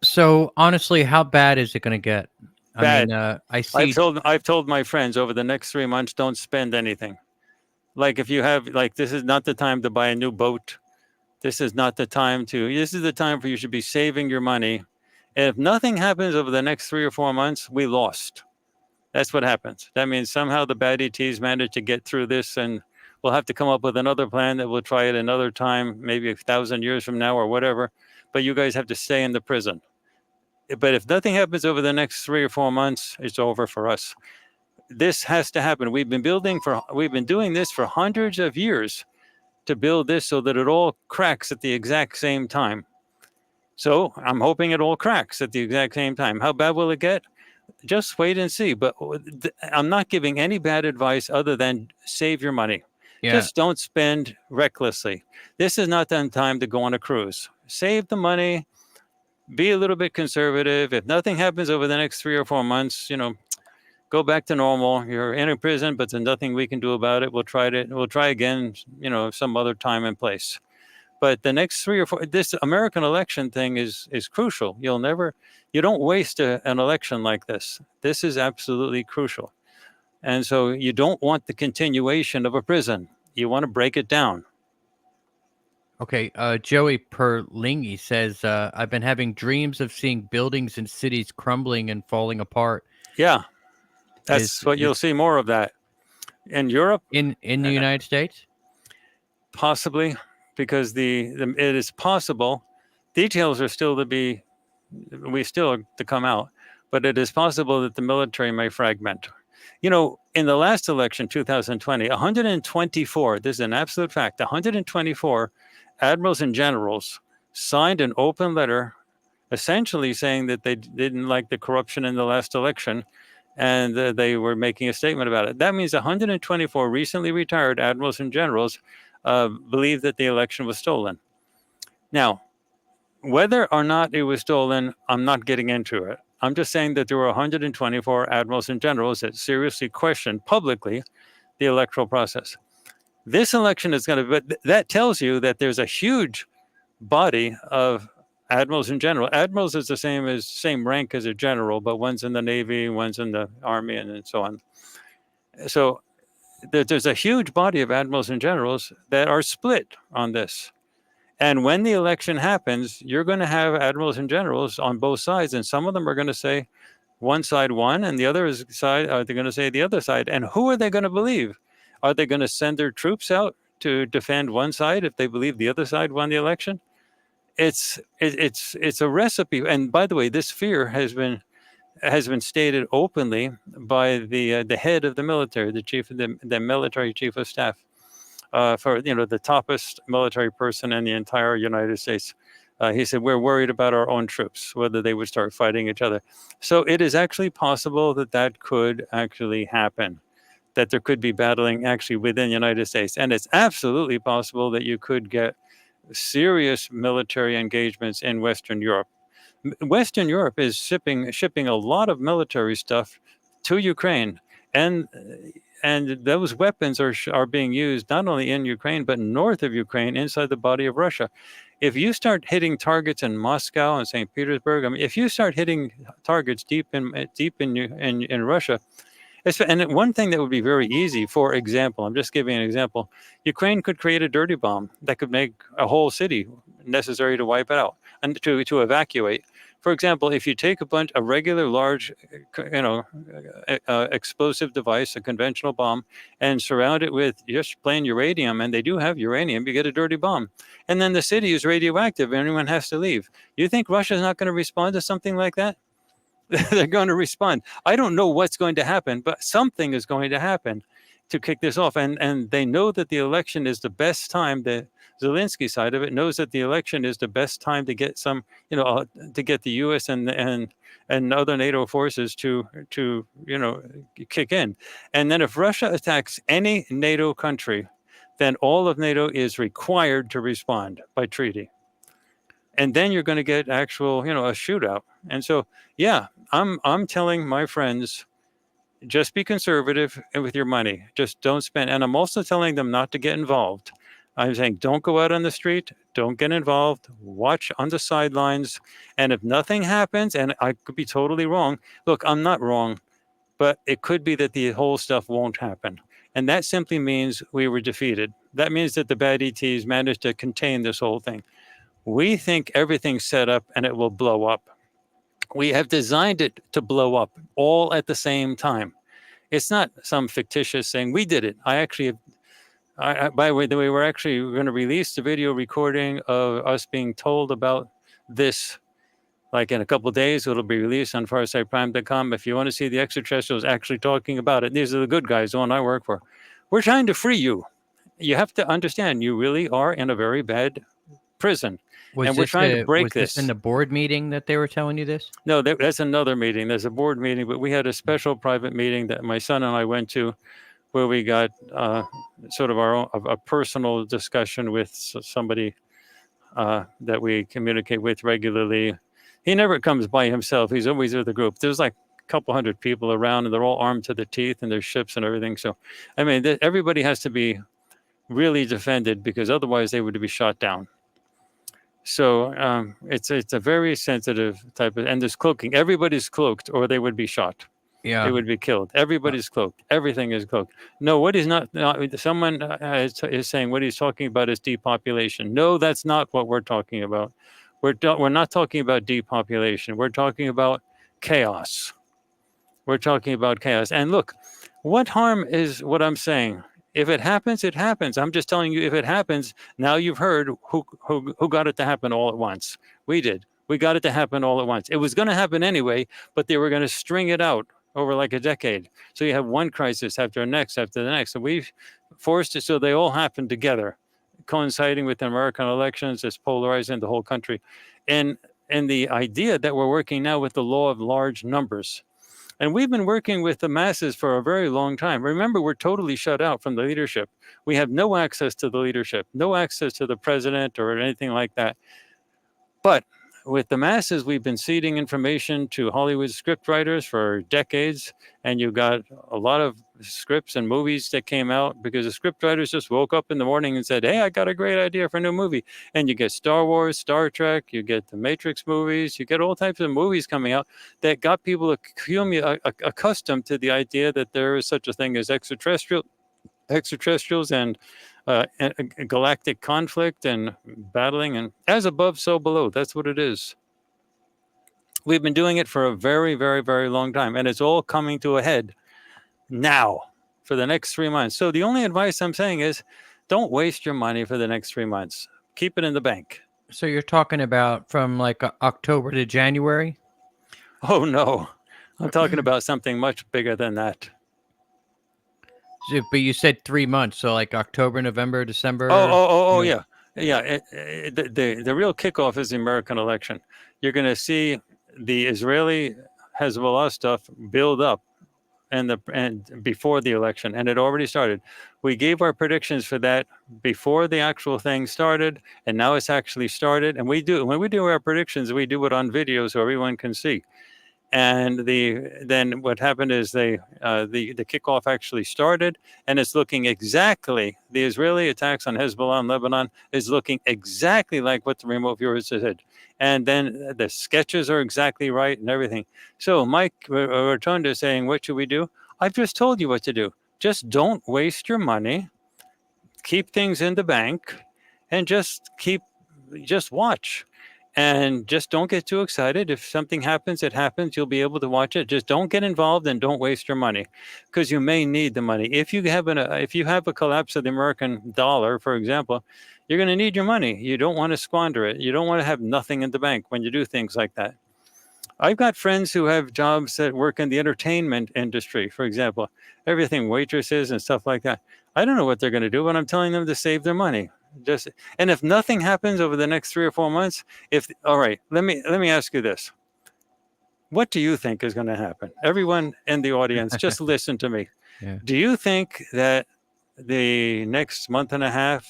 So honestly, how bad is it going to get? Bad. I mean, I see. I've told my friends over the next 3 months, don't spend anything. Like if you have, this is not the time to buy a new boat. This is not the time this is the time for you should be saving your money. And if nothing happens over the next 3 or 4 months, we lost. That's what happens. That means somehow the bad ETs managed to get through this, and we'll have to come up with another plan that we'll try it another time, maybe 1,000 years from now or whatever. But you guys have to stay in the prison. But if nothing happens over the next 3 or 4 months, it's over for us. This has to happen. We've been doing this for hundreds of years to build this so that it all cracks at the exact same time. So I'm hoping it all cracks at the exact same time. How bad will it get? Just wait and see. But I'm not giving any bad advice other than save your money. Yeah. Just don't spend recklessly. This is not the time to go on a cruise. Save the money, be a little bit conservative. If nothing happens over the next 3 or 4 months, go back to normal. You're in a prison, but there's nothing we can do about it. We'll try again, some other time and place. But the next 3 or 4, this American election thing is crucial. You don't waste an election like this. This is absolutely crucial. And so you don't want the continuation of a prison. You want to break it down. Okay. Joey Perlingi says, I've been having dreams of seeing buildings and cities crumbling and falling apart. Yeah, Is that's what you'll see more of that. In Europe, in the United States? possibly, because it is possible. Details are still to come out, but it is possible that the military may fragment. In the last election, 2020, 124, this is an absolute fact, 124 admirals and generals signed an open letter essentially saying that they didn't like the corruption in the last election, and they were making a statement about it. That means 124 recently retired admirals and generals believe that the election was stolen. Now, whether or not it was stolen, I'm not getting into it. I'm just saying that there were 124 admirals and generals that seriously questioned publicly the electoral process. This election is going to, but that tells you that there's a huge body of admirals in general. Admirals is the same rank as a general, but one's in the Navy, one's in the Army, and so on. So there's a huge body of admirals and generals that are split on this. And when the election happens, you're going to have admirals and generals on both sides, and some of them are going to say one side won, and the other side they're going to say the other side. And who are they going to believe? Are they going to send their troops out to defend one side if they believe the other side won the election? It's a recipe. And by the way, this fear has been stated openly by the head of the military, the chief of the military chief of staff, for the toppest military person in the entire United States. He said, we're worried about our own troops, whether they would start fighting each other. So it is actually possible that could actually happen, that there could be battling actually within the United States. And it's absolutely possible that you could get serious military engagements in Western Europe. Western Europe is shipping a lot of military stuff to Ukraine, and those weapons are being used not only in Ukraine but north of Ukraine, inside the body of Russia. If you start hitting targets in Moscow and St. Petersburg, if you start hitting targets deep in Russia. And one thing that would be very easy, for example, I'm just giving an example, Ukraine could create a dirty bomb that could make a whole city necessary to wipe it out and to evacuate. For example, if you take a regular large, explosive device, a conventional bomb, and surround it with just plain uranium, and they do have uranium, you get a dirty bomb. And then the city is radioactive and everyone has to leave. You think Russia's not going to respond to something like that? They're going to respond. I don't know what's going to happen, but something is going to happen to kick this off. And they know that the election is the best time. The Zelensky side of it knows that the election is the best time to get to get the U.S. and other NATO forces to kick in. And then if Russia attacks any NATO country, then all of NATO is required to respond by treaty. And then you're going to get actual, a shootout. And so, yeah, I'm telling my friends, just be conservative with your money. Just don't spend. And I'm also telling them not to get involved. I'm saying, don't go out on the street. Don't get involved. Watch on the sidelines. And if nothing happens, and I could be totally wrong. Look, I'm not wrong, but it could be that the whole stuff won't happen. And that simply means we were defeated. That means that the bad ETs managed to contain this whole thing. We think everything's set up and it will blow up. We have designed it to blow up all at the same time. It's not some fictitious thing. We did it. By the way, we're actually going to release the video recording of us being told about this. Like in a couple of days, it'll be released on FarsightPrime.com. If you want to see the extraterrestrials actually talking about it, these are the good guys, the one I work for. We're trying to free you. You have to understand, you really are in a very bad prison. And we're trying to break this. Was this in the board meeting that they were telling you this? No, that's another meeting. There's a board meeting, but we had a special private meeting that my son and I went to where we got sort of our own a personal discussion with somebody that we communicate with regularly. He never comes by himself. He's always with a group. There's like a couple hundred people around, and they're all armed to the teeth, and there's ships and everything. So, I mean, everybody has to be really defended, because otherwise they would be shot down. So it's a very sensitive type of, and there's cloaking. Everybody's cloaked, or they would be shot. Yeah. They would be killed. Everybody's cloaked. Everything is cloaked. No, what he's not someone is saying what he's talking about is depopulation. No, that's not what we're talking about. We're not talking about depopulation. We're talking about chaos. We're talking about chaos. And look, what harm is what I'm saying? If it happens, it happens. I'm just telling you, if it happens, now you've heard who got it to happen all at once. We did. We got it to happen all at once. It was going to happen anyway, but they were going to string it out over like a decade. So you have one crisis after the next, after the next. So we've forced it so they all happen together, coinciding with the American elections. It's polarizing the whole country. And the idea that we're working now with the law of large numbers. And we've been working with the masses for a very long time. Remember, we're totally shut out from the leadership. We have no access to the leadership, no access to the president or anything like that. But with the masses, we've been seeding information to Hollywood scriptwriters for decades. And you've got a lot of scripts and movies that came out because the scriptwriters just woke up in the morning and said, hey, I got a great idea for a new movie. And you get Star Wars, Star Trek, you get the Matrix movies, you get all types of movies coming out that got people accustomed to the idea that there is such a thing as extraterrestrials and galactic conflict and battling, and as above, so below. That's what it is. We've been doing it for a very, very, very long time, and it's all coming to a head now for the next 3 months. So the only advice I'm saying is don't waste your money for the next 3 months. Keep it in the bank. So you're talking about from like October to January? Oh, no. I'm talking about something much bigger than that. But you said 3 months, so like October, November, December. Yeah. The real kickoff is the American election. You're going to see the Israeli Hezbollah stuff build up and before the election, and it already started. We gave our predictions for that before the actual thing started, and now it's actually started. And when we do our predictions, we do it on video so everyone can see. And then what happened is the kickoff actually started, and it's looking exactly, the Israeli attacks on Hezbollah and Lebanon is looking exactly like what the remote viewers said. And then the sketches are exactly right and everything. So Mike Rotunda is saying, what should we do? I've just told you what to do. Just don't waste your money. Keep things in the bank, and just watch. And just don't get too excited. If something happens, it happens. You'll be able to watch it. Just don't get involved and don't waste your money, because you may need the money. If you have a collapse of the American dollar, for example, you're going to need your money. You don't want to squander it. You don't want to have nothing in the bank when you do things like that. I've got friends who have jobs that work in the entertainment industry, for example, everything, waitresses and stuff like that. I don't know what they're going to do, but I'm telling them to save their money. And if nothing happens over the next 3 or 4 months, all right, let me ask you this. What do you think is going to happen? Everyone in the audience, just listen to me. Yeah. Do you think that the next month and a half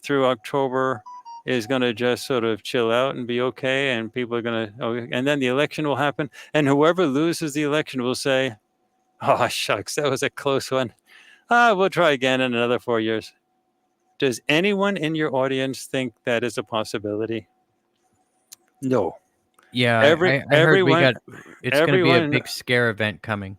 through October is going to just sort of chill out and be okay, and people are going to, and then the election will happen, and whoever loses the election will say, oh, shucks, that was a close one. We'll try again in another 4 years. Does anyone in your audience think that is a possibility? No. Yeah, I heard everyone, it's going to be a big scare event coming.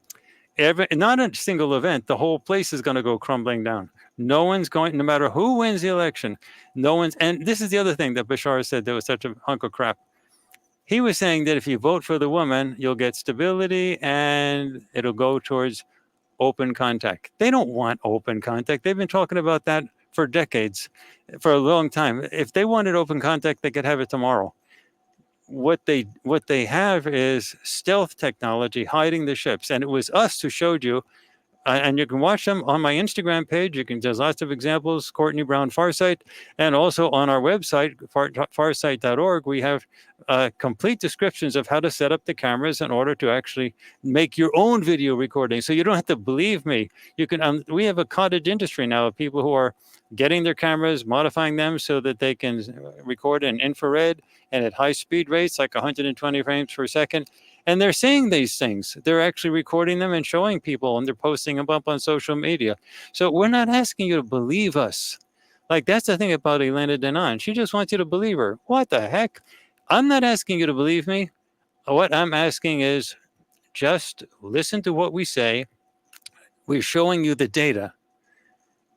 Not a single event. The whole place is going to go crumbling down. No matter who wins the election, and this is the other thing that Bashar said that was such a hunk of crap. He was saying that if you vote for the woman, you'll get stability and it'll go towards open contact. They don't want open contact. They've been talking about that for decades, for a long time. If they wanted open contact, they could have it tomorrow. What they have is stealth technology hiding the ships. And it was us who showed you and you can watch them on my Instagram page. There's lots of examples, Courtney Brown Farsight, and also on our website, farsight.org, we have complete descriptions of how to set up the cameras in order to actually make your own video recording. So you don't have to believe me. You can. We have a cottage industry now of people who are getting their cameras, modifying them so that they can record in infrared and at high speed rates, like 120 frames per second. And they're saying these things. They're actually recording them and showing people, and they're posting them up on social media. So we're not asking you to believe us. Like, that's the thing about Elena Danaan. She just wants you to believe her. What the heck? I'm not asking you to believe me. What I'm asking is just listen to what we say. We're showing you the data.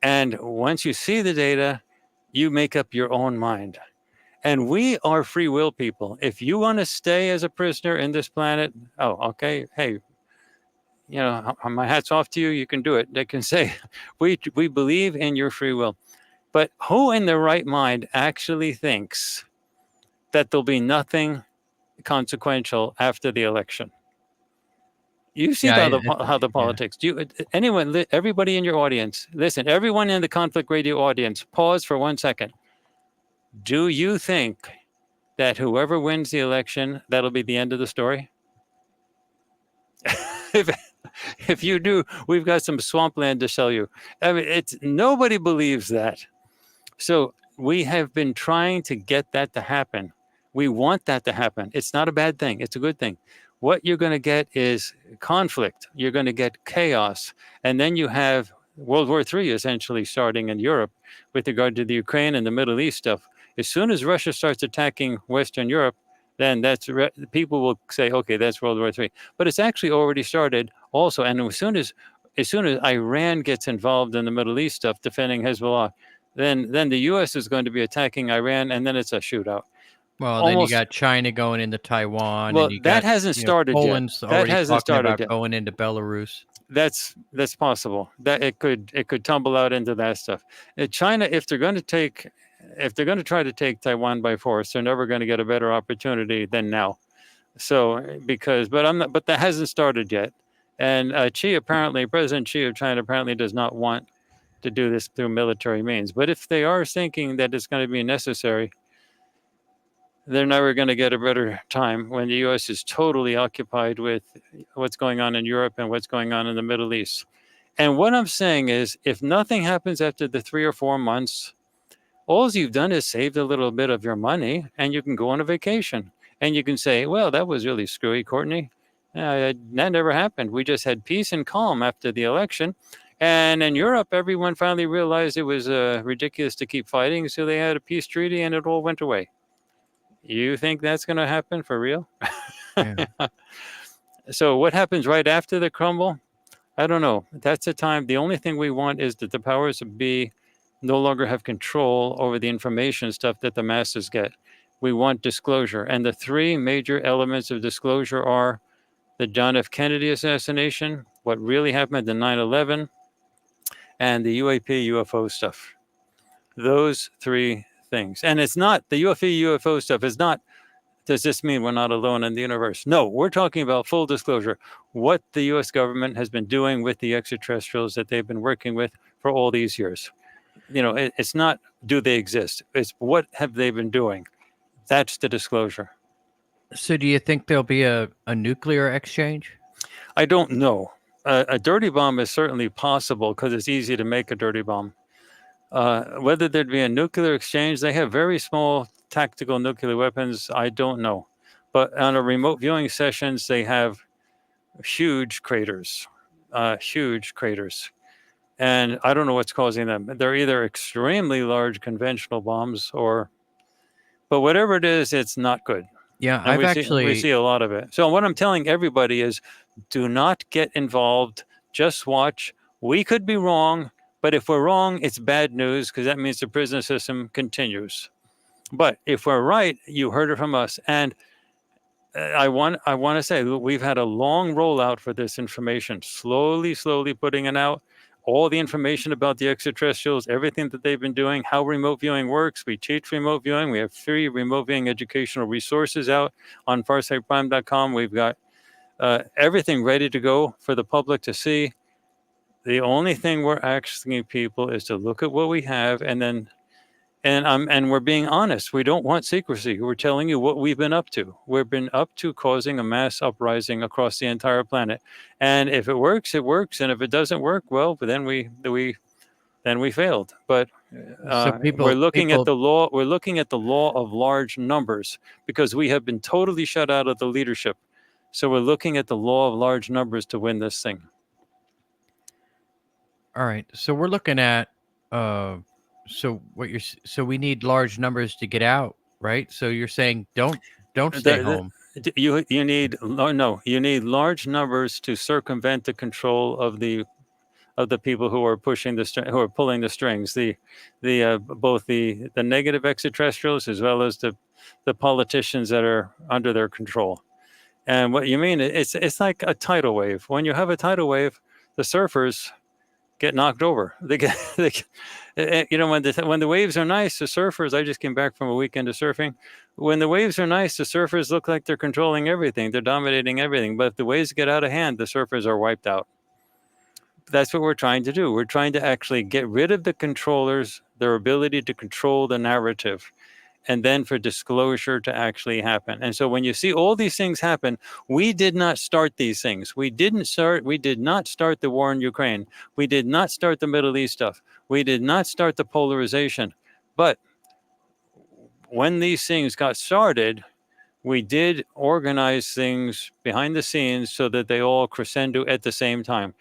And once you see the data, you make up your own mind. And we are free will people. If you want to stay as a prisoner in this planet, oh, okay, hey, my hat's off to you. You can do it. They can say, we believe in your free will. But who in their right mind actually thinks that there'll be nothing consequential after the election? You see how the politics. Do you, everybody in your audience, listen, everyone in the Conflict Radio audience, pause for 1 second. Do you think that whoever wins the election, that'll be the end of the story? If you do, we've got some swampland to sell you. I mean, nobody believes that. So we have been trying to get that to happen. We want that to happen. It's not a bad thing. It's a good thing. What you're going to get is conflict. You're going to get chaos. And then you have World War III essentially starting in Europe with regard to the Ukraine and the Middle East stuff. As soon as Russia starts attacking Western Europe, then people will say, okay, that's World War III. But it's actually already started also. And as soon as Iran gets involved in the Middle East stuff, defending Hezbollah, then the U.S. is going to be attacking Iran, and then it's a shootout. Well, then you got China going into Taiwan. Well, and you that got, hasn't started yet. Poland's already talking about going into Belarus. That's possible. That it could tumble out into that stuff. China, if they're going to try to take Taiwan by force, they're never going to get a better opportunity than now. So but that hasn't started yet. And President Xi of China apparently does not want to do this through military means. But if they are thinking that it's going to be necessary, they're never going to get a better time when the U.S. is totally occupied with what's going on in Europe and what's going on in the Middle East. And what I'm saying is, if nothing happens after the 3 or 4 months, all you've done is saved a little bit of your money, and you can go on a vacation. And you can say, well, that was really screwy, Courtney. That never happened. We just had peace and calm after the election. And in Europe, everyone finally realized it was ridiculous to keep fighting, so they had a peace treaty, and it all went away. You think that's going to happen for real? Yeah. So what happens right after the crumble? I don't know. That's the time. The only thing we want is that the powers that be no longer have control over the information stuff that the masses get. We want disclosure. And the 3 major elements of disclosure are the John F. Kennedy assassination, what really happened in 9/11, and the UAP UFO stuff. Those 3 things. And it's not, the UFO stuff is not, does this mean we're not alone in the universe? No, we're talking about full disclosure. What the U.S. government has been doing with the extraterrestrials that they've been working with for all these years. It's not, do they exist? It's what have they been doing? That's the disclosure. So do you think there'll be a nuclear exchange? I don't know. A dirty bomb is certainly possible because it's easy to make a dirty bomb. Whether there'd be a nuclear exchange, they have very small tactical nuclear weapons. I don't know. But on a remote viewing sessions, they have huge craters. And I don't know what's causing them. They're either extremely large conventional bombs but whatever it is, it's not good. Yeah, And we see a lot of it. So what I'm telling everybody is, do not get involved. Just watch. We could be wrong, but if we're wrong, it's bad news because that means the prison system continues. But if we're right, you heard it from us. And I want to say we've had a long rollout for this information, slowly putting it out. All the information about the extraterrestrials, everything that they've been doing, how remote viewing works. We teach remote viewing. We have free remote viewing educational resources out on FarsightPrime.com. We've got everything ready to go for the public to see. The only thing we're asking people is to look at what we have, and we're being honest. We don't want secrecy. We're telling you what we've been up to. We've been up to causing a mass uprising across the entire planet. And if it works, it works. And if it doesn't work, well, then we failed. But So we're looking at people the law. We're looking at the law of large numbers because we have been totally shut out of the leadership. So we're looking at the law of large numbers to win this thing. All right. So we're looking at so we need large numbers to get out, right? So you're saying don't stay home. You need you need large numbers to circumvent the control of the people who are who are pulling the strings, both the negative extraterrestrials as well as the politicians that are under their control. And what you mean, it's like a tidal wave. When you have a tidal wave, the surfers get knocked over. When the waves are nice, the surfers. I just came back from a weekend of surfing. When the waves are nice, the surfers look like they're controlling everything. They're dominating everything. But if the waves get out of hand, the surfers are wiped out. That's what we're trying to do. We're trying to actually get rid of the controllers, their ability to control the narrative, and then for disclosure to actually happen. And so when you see all these things happen, we did not start these things. We did not start the war in Ukraine. We did not start the Middle East stuff. We did not start the polarization. But when these things got started, we did organize things behind the scenes so that they all crescendo at the same time.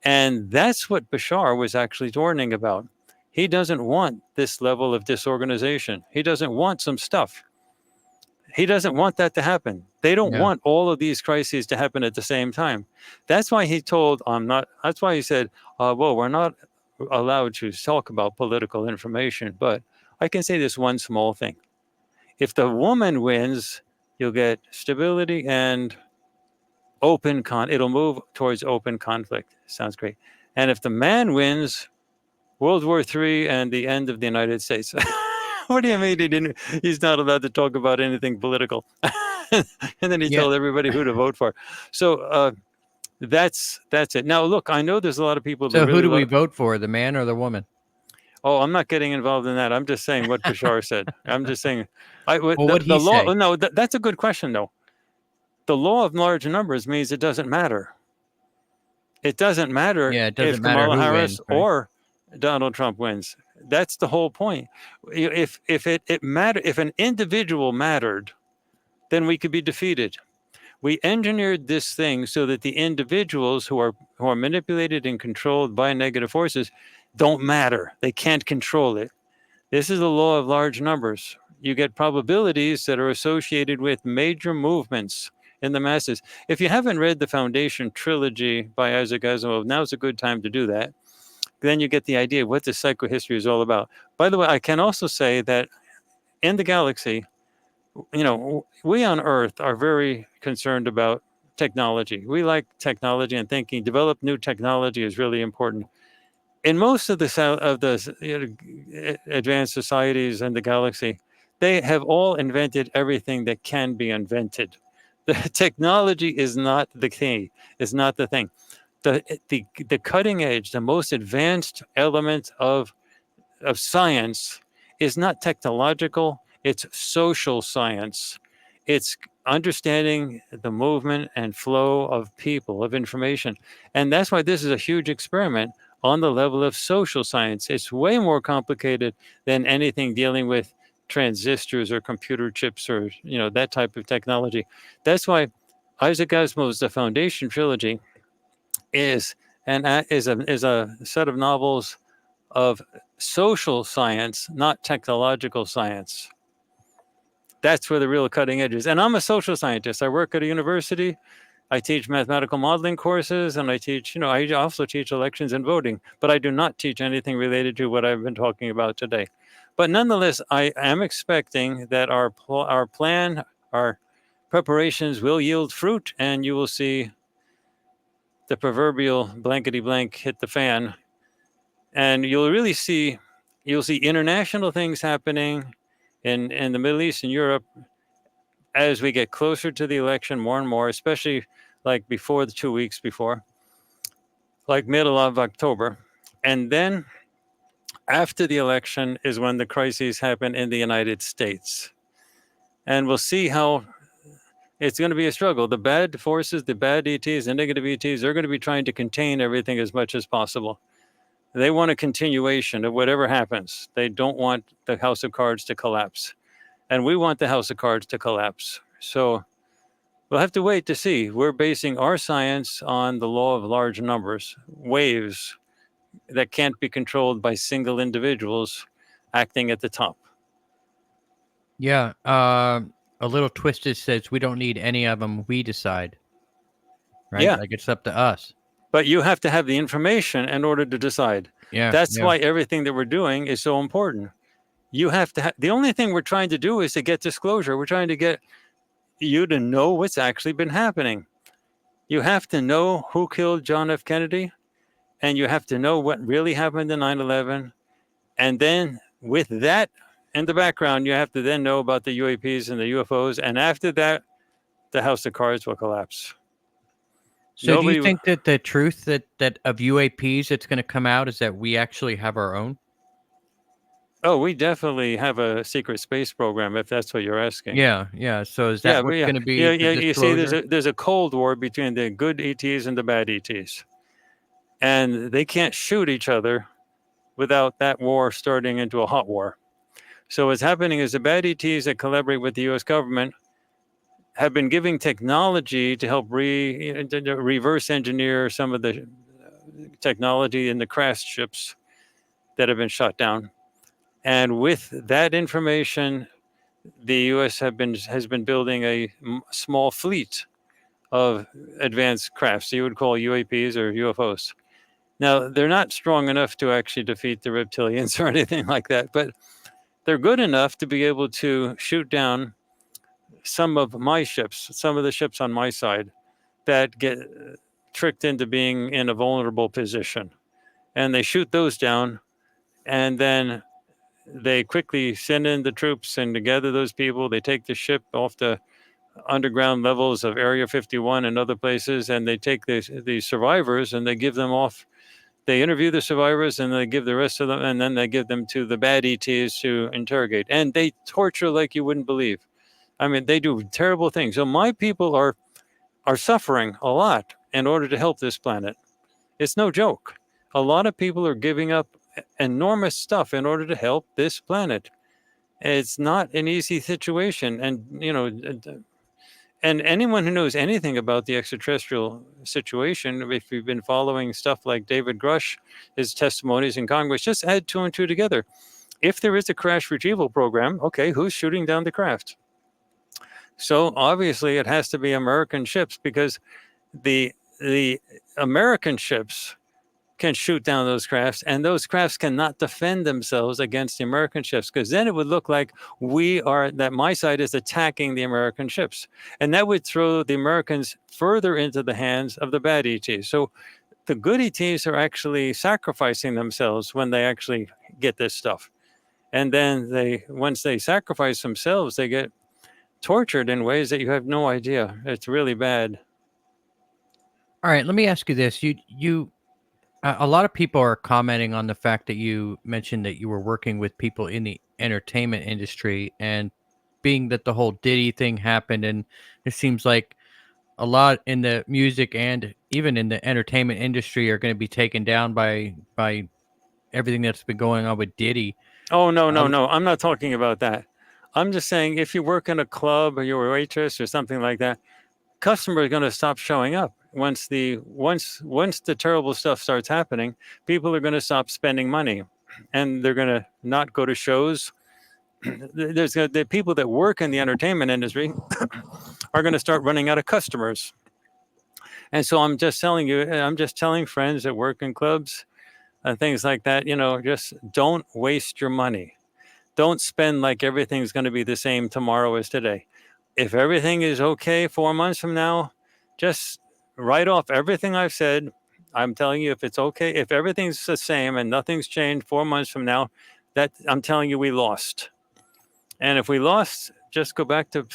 And that's what Bashar was actually warning about. He doesn't want this level of disorganization. He doesn't want some stuff. He doesn't want that to happen. They don't want all of these crises to happen at the same time. That's why he told, that's why he said, well, we're not allowed to talk about political information, but I can say this one small thing. If the woman wins, you'll get stability and it'll move towards open conflict. Sounds great. And if the man wins, World War III and the end of the United States. What do you mean he's not allowed to talk about anything political? And then he told everybody who to vote for. So that's it. Now, look, I know there's a lot of people. So who do we vote for, the man or the woman? Oh, I'm not getting involved in that. I'm just saying what Bashar said. I'm just saying. What he say? No, that's a good question, though. The law of large numbers means it doesn't matter. It doesn't matter if Kamala Harris or Donald Trump wins. That's the whole point. If an individual mattered, then we could be defeated. We engineered this thing so that the individuals who are manipulated and controlled by negative forces don't matter. They can't control it. This is the law of large numbers. You get probabilities that are associated with major movements in the masses. If you haven't read the Foundation trilogy by Isaac Asimov, now's a good time to do that. Then you get the idea of what the psychohistory is all about. By the way, I can also say that in the galaxy, we on Earth are very concerned about technology. We like technology and thinking. Develop new technology is really important. In most of the advanced societies in the galaxy, they have all invented everything that can be invented. The technology is not the key. Is not the thing. The cutting edge, the most advanced element of science is not technological. It's social science. It's understanding the movement and flow of people, of information. And that's why this is a huge experiment on the level of social science. It's way more complicated than anything dealing with transistors or computer chips or that type of technology. That's why Isaac Asimov's The Foundation trilogy is a set of novels of social science, not technological science. That's where the real cutting edge is. And I'm a social scientist. I work at a university. I teach mathematical modeling courses, and I also teach elections and voting, but I do not teach anything related to what I've been talking about today. But nonetheless, I am expecting that our plan, our preparations will yield fruit, and you will see the proverbial blankety blank hit the fan. And you'll see international things happening in the Middle East and Europe as we get closer to the election more and more, especially like before the 2 weeks before. like middle of October. And then after the election is when the crises happen in the United States. And we'll see how it's going to be a struggle. The bad forces, the bad ETs, the negative ETs, they're going to be trying to contain everything as much as possible. They want a continuation of whatever happens. They don't want the house of cards to collapse. And we want the house of cards to collapse. So we'll have to wait to see. We're basing our science on the law of large numbers, waves that can't be controlled by single individuals acting at the top. Yeah. A little twisted says we don't need any of them. We decide. Right. Yeah, Like it's up to us. but you have to have the information in order to decide. Yeah. That's Yeah. why everything that we're doing is so important. You have to the only thing we're trying to do is to get disclosure. We're trying to get you to know what's actually been happening. You have to know who killed John F. Kennedy, and you have to know what really happened in 9/11. And then with that in the background, you have to then know about the UAPs and the UFOs. And after that, the house of cards will collapse. So do you Nobody. think that the truth that of UAPs that's going to come out is that we actually have our own? Oh, we definitely have a secret space program, if that's what you're asking. Yeah. Yeah. So is Yeah, that but what's yeah, going to be yeah, the yeah. You see, disclosure? there's a cold war between the good ETs and the bad ETs, and they can't shoot each other without that war starting into a hot war. So what's happening is the bad ETs that collaborate with the U.S. government have been giving technology to help reverse engineer some of the technology in the crash ships that have been shot down. And with that information, the U.S. has been building a small fleet of advanced crafts. You would call UAPs or UFOs. Now they're not strong enough to actually defeat the reptilians or anything like that, but they're good enough to be able to shoot down some of my ships, some of the ships on my side that get tricked into being in a vulnerable position. And they shoot those down, and then they quickly send in the troops and to gather those people. They take the ship off the underground levels of Area 51 and other places, and they take the survivors and they give them off. They interview the survivors and they give the rest of them, and then they give them to the bad ETs to interrogate. And they torture like you wouldn't believe. I mean, they do terrible things. So my people are suffering a lot in order to help this planet. It's no joke. A lot of people are giving up enormous stuff in order to help this planet. It's not an easy situation. And, and anyone who knows anything about the extraterrestrial situation, if you've been following stuff like David Grush, his testimonies in Congress, just add two and two together. If there is a crash retrieval program, okay, who's shooting down the craft? So obviously it has to be American ships, because the American ships can shoot down those crafts, and those crafts cannot defend themselves against the American ships, because then it would look like that my side is attacking the American ships, and that would throw the Americans further into the hands of the bad ETs. So the good ETs are actually sacrificing themselves when they actually get this stuff, and then once they sacrifice themselves, they get tortured in ways that you have no idea. It's really bad. All right. Let me ask you this: a lot of people are commenting on the fact that you mentioned that you were working with people in the entertainment industry, and being that the whole Diddy thing happened, and it seems like a lot in the music and even in the entertainment industry are going to be taken down by everything that's been going on with Diddy. Oh, no, no, Uh, no. I'm not talking about that. I'm just saying, if you work in a club or you're a waitress or something like that, customers are going to stop showing up. Once the terrible stuff starts happening, people are going to stop spending money, and they're going to not go to shows. The people that work in the entertainment industry are going to start running out of customers. And so I'm just telling friends that work in clubs and things like that, just don't waste your money. Don't spend like everything's going to be the same tomorrow as today. If everything is okay 4 months from now, just write off everything I've said. I'm telling you, if it's okay, if everything's the same and nothing's changed 4 months from now, that I'm telling you, we lost. And if we lost, just go back to,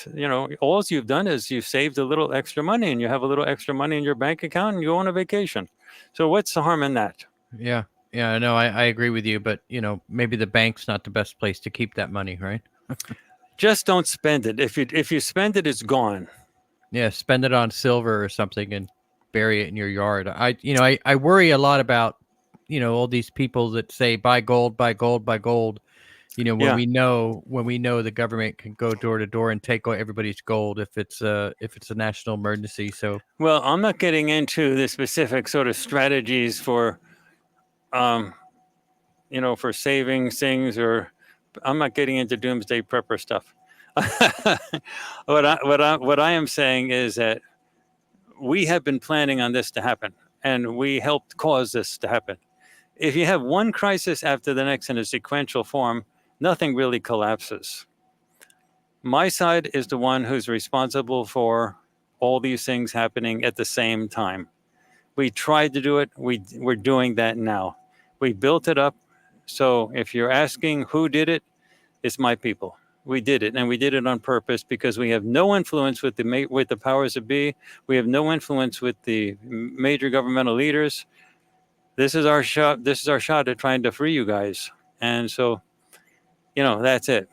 all you've done is you've saved a little extra money, and you have a little extra money in your bank account, and you go on a vacation. So what's the harm in that? Yeah. Yeah, no, I agree with you, but maybe the bank's not the best place to keep that money, right? Just don't spend it. If you spend it, it's gone. Yeah, spend it on silver or something and bury it in your yard. I worry a lot about, all these people that say buy gold, buy gold, buy gold. When Yeah. we know the government can go door to door and take everybody's gold if it's a national emergency. So Well, I'm not getting into the specific sort of strategies for, um, for saving things, or I'm not getting into doomsday prepper stuff. What I am saying is that we have been planning on this to happen, and we helped cause this to happen. If you have one crisis after the next in a sequential form, nothing really collapses. My side is the one who's responsible for all these things happening at the same time. We tried to do it. We're doing that now. We built it up. So if you're asking who did it, it's my people. We did it, and we did it on purpose because we have no influence with the powers that be. We have no influence with the major governmental leaders. This is our shot. This is our shot at trying to free you guys. And so, that's it.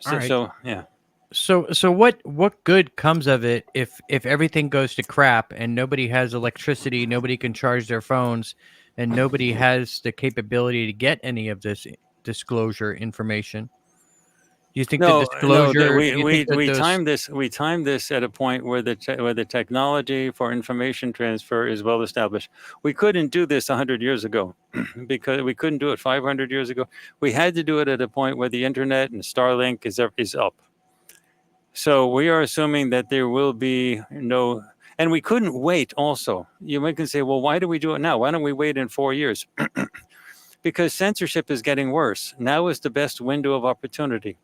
all right. So yeah. So what good comes of it if everything goes to crap and nobody has electricity, nobody can charge their phones, and nobody has the capability to get any of this disclosure information? Do you think the No. disclosure? Do you think that We those? timed this. We timed this at a point where the technology for information transfer is well established. We couldn't do this 100 years ago because we couldn't do it 500 years ago. We had to do it at a point where the internet and Starlink is up. So we are assuming that there will be no, and we couldn't wait. Also, you can say, well, why do we do it now? Why don't we wait in 4 years? Because censorship is getting worse. Now is the best window of opportunity.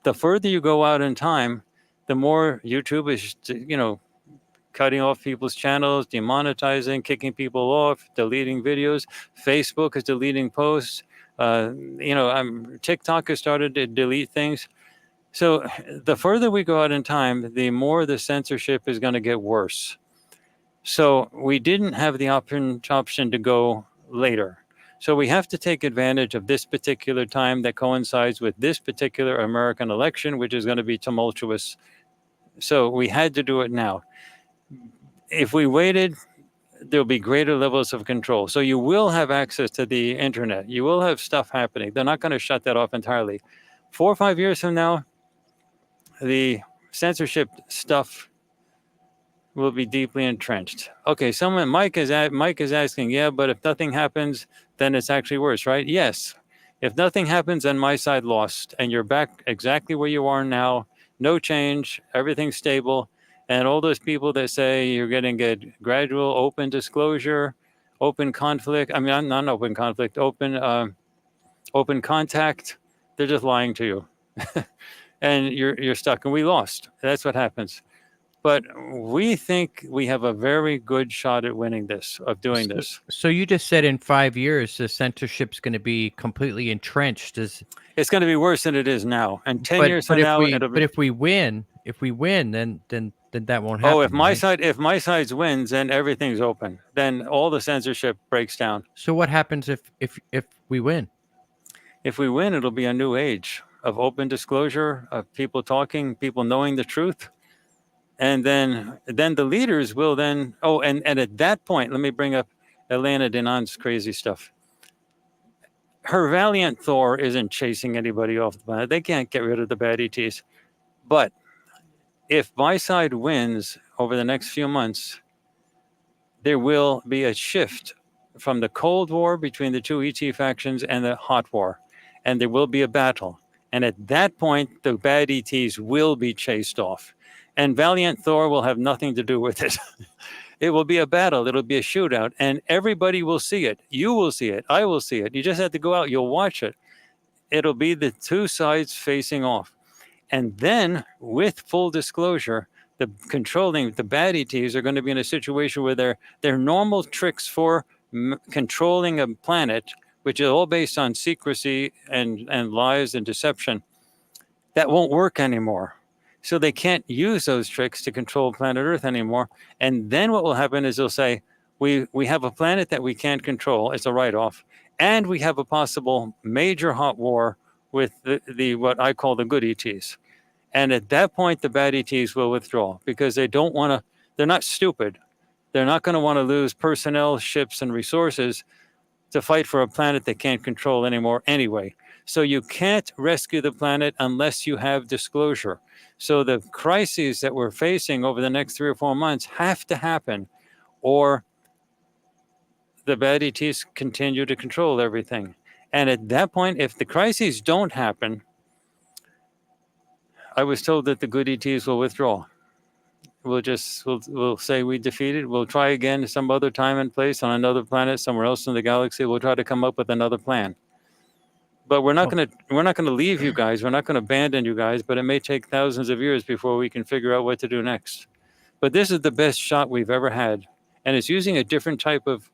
The further you go out in time, the more YouTube is, cutting off people's channels, demonetizing, kicking people off, deleting videos. Facebook is deleting posts. TikTok has started to delete things. So the further we go out in time, the more the censorship is going to get worse. So we didn't have the option to go later. So we have to take advantage of this particular time that coincides with this particular American election, which is going to be tumultuous. So we had to do it now. If we waited, there'll be greater levels of control. So you will have access to the internet. You will have stuff happening. They're not going to shut that off entirely. 4 or 5 years from now, the censorship stuff will be deeply entrenched. Okay, Mike is asking, yeah, but if nothing happens, then it's actually worse, right? Yes. If nothing happens, then my side lost, and you're back exactly where you are now. No change, everything's stable, and all those people that say you're going to get gradual open disclosure, open conflict. I mean, not open conflict, open contact. They're just lying to you, and you're stuck. And we lost. That's what happens. But we think we have a very good shot at winning this, of doing this. So you just said in 5 years the censorship's going to be completely entrenched. It's going to be worse than it is now. And 10 But years but from if now, we it'll but be. if we win, then that won't happen. Oh, if my right? side wins, then everything's open. Then all the censorship breaks down. So what happens if we win? If we win, it'll be a new age of open disclosure, of people talking, people knowing the truth. And then the leaders will then, and at that point, let me bring up Elena Danaan's crazy stuff. Her valiant Thor isn't chasing anybody off the planet. They can't get rid of the bad ETs. But if my side wins over the next few months, there will be a shift from the Cold War between the two ET factions and the Hot War. And there will be a battle. And at that point, the bad ETs will be chased off. And Valiant Thor will have nothing to do with it. It will be a battle. It'll be a shootout. And everybody will see it. You will see it. I will see it. You just have to go out. You'll watch it. It'll be the two sides facing off. And then, with full disclosure, the bad ETs are going to be in a situation where their normal tricks for controlling a planet, which is all based on secrecy and lies and deception, that won't work anymore. So they can't use those tricks to control planet Earth anymore. And then what will happen is they'll say, we have a planet that we can't control. It's a write-off. And we have a possible major hot war with the what I call the good ETs. And at that point, the bad ETs will withdraw because they don't want to, they're not stupid. They're not going to want to lose personnel, ships, and resources to fight for a planet they can't control anymore anyway. So you can't rescue the planet unless you have disclosure. So the crises that we're facing over the next 3 or 4 months have to happen, or the bad ETs continue to control everything. And at that point, if the crises don't happen, I was told that the good ETs will withdraw. We'll say we defeated. We'll try again some other time and place on another planet somewhere else in the galaxy. We'll try to come up with another plan. But we're not gonna leave you guys. We're not gonna abandon you guys. But it may take thousands of years before we can figure out what to do next. But this is the best shot we've ever had, and it's using a different type of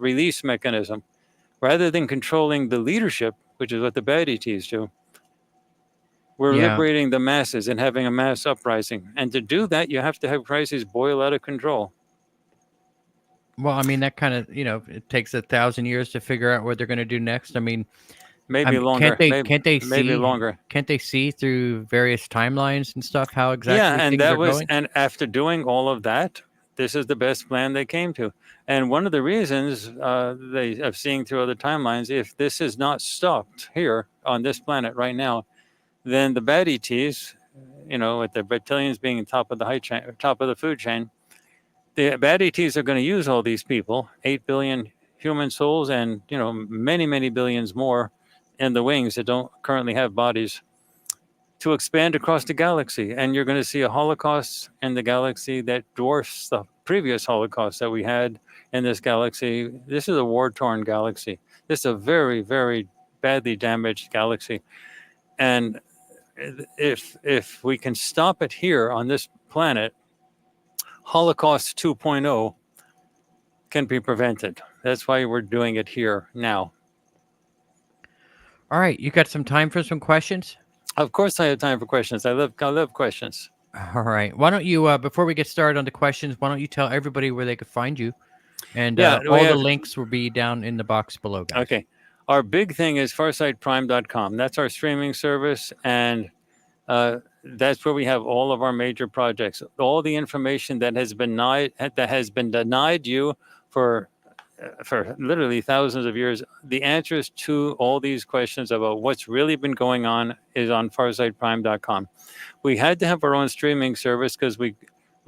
release mechanism, rather than controlling the leadership, which is what the bad ETs do. We're Yeah. liberating the masses and having a mass uprising. And to do that, you have to have crises boil out of control. Well, I mean, that kind of, it takes 1,000 years to figure out what they're going to do next. I mean, Maybe longer. Can't they maybe see longer. Can't they see through various timelines and stuff how exactly Yeah, and things that are was going? and after doing all of that, this is the best plan they came to. And one of the reasons they of seeing through other timelines, if this is not stopped here on this planet right now, then the bad ETs, with the reptilians being top of the top of the food chain, the bad ETs are going to use all these people, 8 billion human souls, and many, many billions more in the wings that don't currently have bodies, to expand across the galaxy. And you're going to see a Holocaust in the galaxy that dwarfs the previous Holocaust that we had in this galaxy. This is a war-torn galaxy. This is a very, very badly damaged galaxy. And if we can stop it here on this planet, Holocaust 2.0 can be prevented. That's why we're doing it here now. All right, you got some time for some questions? Of course, I have time for questions. I love questions. All right. Why don't you, before we get started on the questions, why don't you tell everybody where they could find you? And all the links will be down in the box below, guys. Okay. Our big thing is FarsightPrime.com. That's our streaming service, and that's where we have all of our major projects. All the information that has been denied you for literally thousands of years. The answers to all these questions about what's really been going on is on FarsightPrime.com. We had to have our own streaming service because we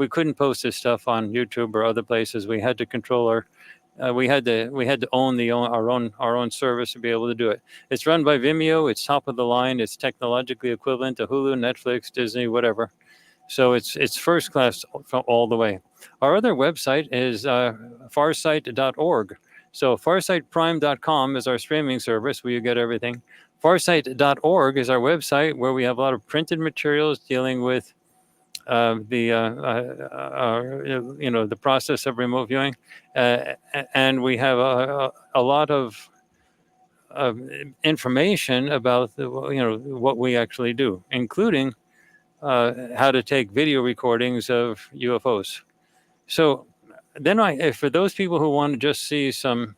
couldn't post this stuff on YouTube or other places. We had to control our. We had to own our own service to be able to do it. It's run by Vimeo. It's top of the line. It's technologically equivalent to Hulu, Netflix, Disney, whatever. So it's first class all the way. Our other website is farsight.org. So farsightprime.com is our streaming service where you get everything. Farsight.org is our website where we have a lot of printed materials dealing with the process of remote viewing, and we have a lot of information about what we actually do, including how to take video recordings of UFOs. So then for those people who want to just see some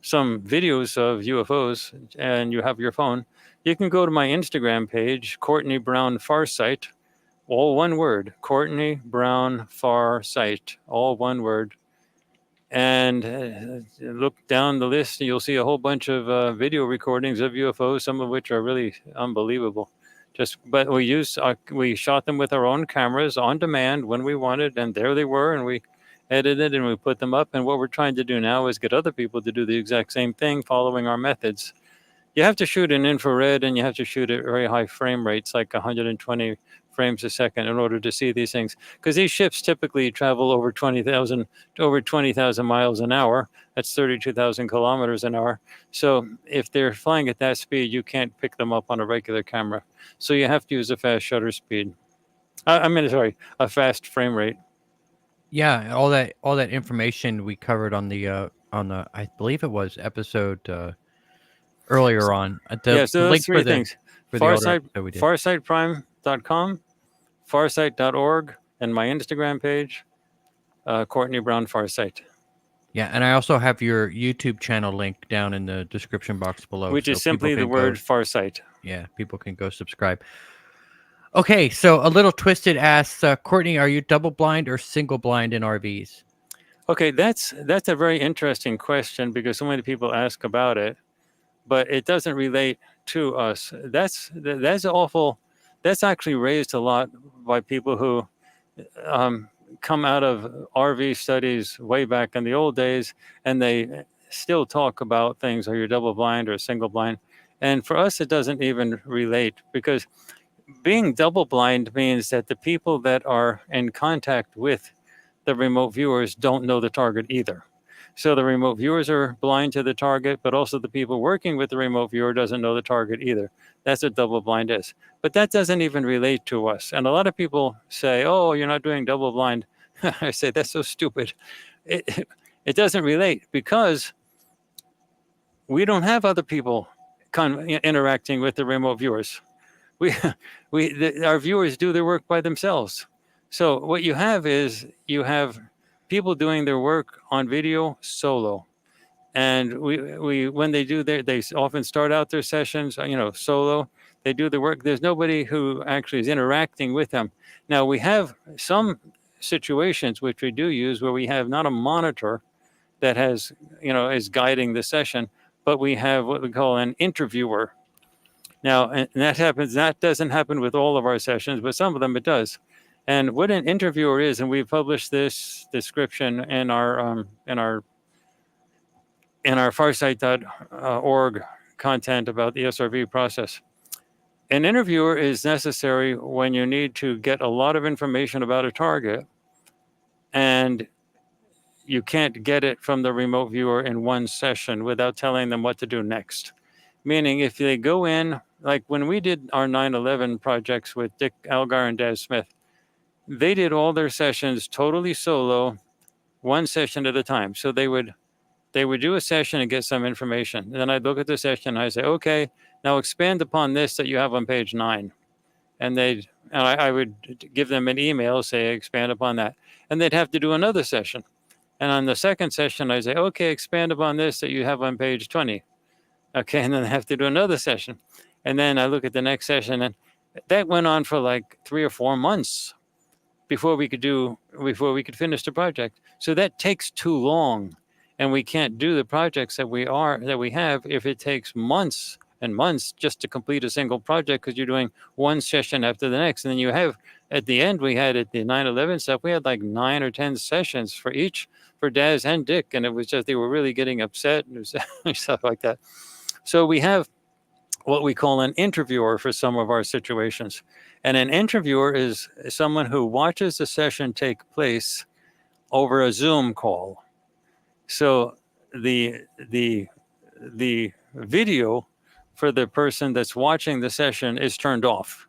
videos of UFOs and you have your phone, you can go to my Instagram page, Courtney Brown Farsight, all one word, Courtney Brown Farsight, all one word. And look down the list, and you'll see a whole bunch of video recordings of UFOs, some of which are really unbelievable. But we shot them with our own cameras on demand when we wanted, and there they were, and we edited and we put them up. And what we're trying to do now is get other people to do the exact same thing, following our methods. You have to shoot in infrared, and you have to shoot at very high frame rates, like 120 frames a second, in order to see these things. Because these ships typically travel over 20,000 miles an hour. That's 32,000 kilometers an hour. So if they're flying at that speed, you can't pick them up on a regular camera. So you have to use a fast shutter speed. A fast frame rate. Yeah, all that information we covered on the I believe it was episode earlier on. So those three things. FarsightPrime.com, FarsightPrime.com, farsight.org, and my Instagram page, Courtney Brown Farsight, Yeah, and I also have your YouTube channel link down in the description box below, which so is people simply the can word go. Farsight. Yeah, people can go subscribe. Okay, so a little twisted asks, Courtney, are you double blind or single blind in RVs? Okay, that's a very interesting question because so many people ask about it, but it doesn't relate to us. That's awful. That's actually raised a lot by people who come out of RV studies way back in the old days, and they still talk about things. Are you double blind or single blind? And for us, it doesn't even relate because being double blind means that the people that are in contact with the remote viewers don't know the target either. So the remote viewers are blind to the target, but also the people working with the remote viewer doesn't know the target either. That's what double blind is. But that doesn't even relate to us. And a lot of people say, oh, you're not doing double blind. I say, that's so stupid. It doesn't relate because we don't have other people interacting with the remote viewers. Our viewers do their work by themselves. So what you have is you have people doing their work on video solo, and we when they do they often start out their sessions, solo. They do the work. There's nobody who actually is interacting with them. Now we have some situations which we do use where we have not a monitor that has is guiding the session, but we have what we call an interviewer. Now, and that doesn't happen with all of our sessions, but some of them it does. And what an interviewer is, and we've published this description in our farsight.org content about the SRV process. An interviewer is necessary when you need to get a lot of information about a target, and you can't get it from the remote viewer in one session without telling them what to do next. Meaning, if they go in, like when we did our 9/11 projects with Dick Algar and Daz Smith, they did all their sessions totally solo, one session at a time. So they would do a session and get some information. And then I'd look at the session and I'd say, okay, now expand upon this that you have on page 9. And I would give them an email, say, expand upon that. And they'd have to do another session. And on the second session, I'd say, okay, expand upon this that you have on page 20. Okay, and then I have to do another session. And then I look at the next session, and that went on for like 3 or 4 months before we could finish the project. So that takes too long, and we can't do the projects that we have if it takes months and months just to complete a single project because you're doing one session after the next. And then you have, at the end, we had at the 9/11 stuff, we had like 9 or 10 sessions for each, for Daz and Dick, and it was just, they were really getting upset and stuff like that. So we have what we call an interviewer for some of our situations. And an interviewer is someone who watches the session take place over a Zoom call. So the video for the person that's watching the session is turned off.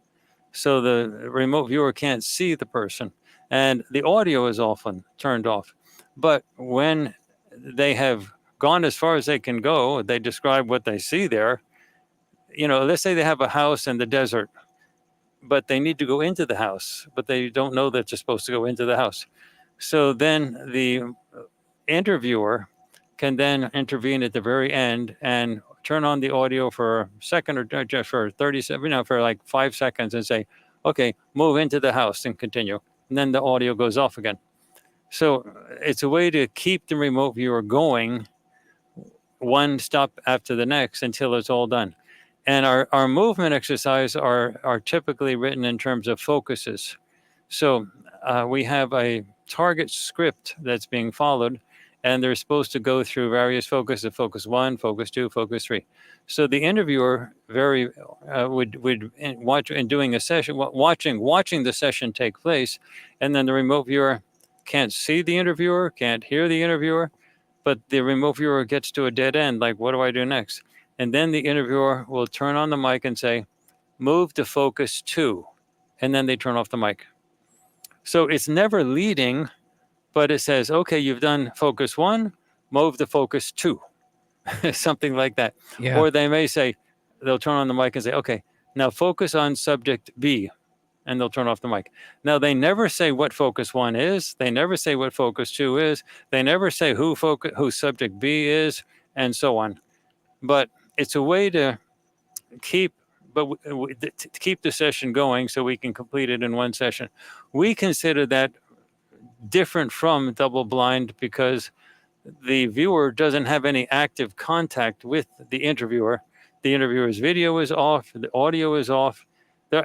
So the remote viewer can't see the person. And the audio is often turned off. But when they have gone as far as they can go, they describe what they see there. Let's say they have a house in the desert, but they need to go into the house, but they don't know that you're supposed to go into the house. So then the interviewer can then intervene at the very end and turn on the audio for a second or just for 30 seconds, for like 5 seconds and say, okay, move into the house and continue. And then the audio goes off again. So it's a way to keep the remote viewer going one stop after the next until it's all done. And our movement exercise are typically written in terms of focuses. So we have a target script that's being followed, and they're supposed to go through various focuses: focus 1, focus 2, focus 3. So the interviewer would watch in doing a session, watching the session take place, and then the remote viewer can't see the interviewer, can't hear the interviewer, but the remote viewer gets to a dead end. Like, what do I do next? And then the interviewer will turn on the mic and say, move to focus 2. And then they turn off the mic. So it's never leading, but it says, okay, you've done focus 1, move to focus 2. Something like that. Yeah. Or they may say, they'll turn on the mic and say, okay, now focus on subject B. and they'll turn off the mic. Now, they never say what focus 1 is. They never say what focus 2 is. They never say who subject B is, and so on. But it's a way to keep to keep the session going so we can complete it in one session. We consider that different from double blind because the viewer doesn't have any active contact with the interviewer. The interviewer's video is off, the audio is off, the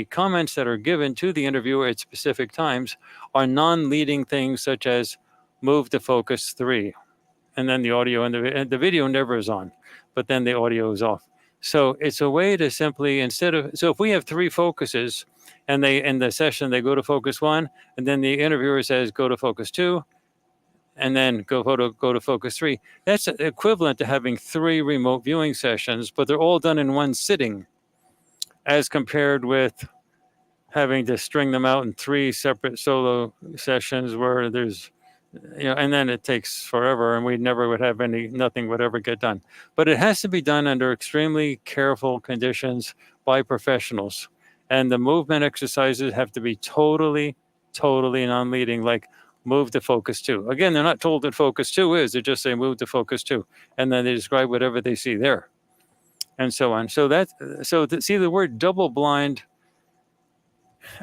comments that are given to the interviewer at specific times are non-leading things such as move to focus 3, and then the audio and the video never is on, but then the audio is off. So it's a way to simply, so if we have 3 focuses and they, in the session, they go to focus 1, and then the interviewer says, go to focus 2, and then go to focus 3. That's equivalent to having 3 remote viewing sessions, but they're all done in one sitting, as compared with having to string them out in 3 separate solo sessions where there's, and then it takes forever, and we never would have nothing would ever get done. But it has to be done under extremely careful conditions by professionals. And the movement exercises have to be totally non-leading, like move to focus 2. Again, they're not told what focus 2 is. They just say move to focus 2. And then they describe whatever they see there, and so on. So see, the word double blind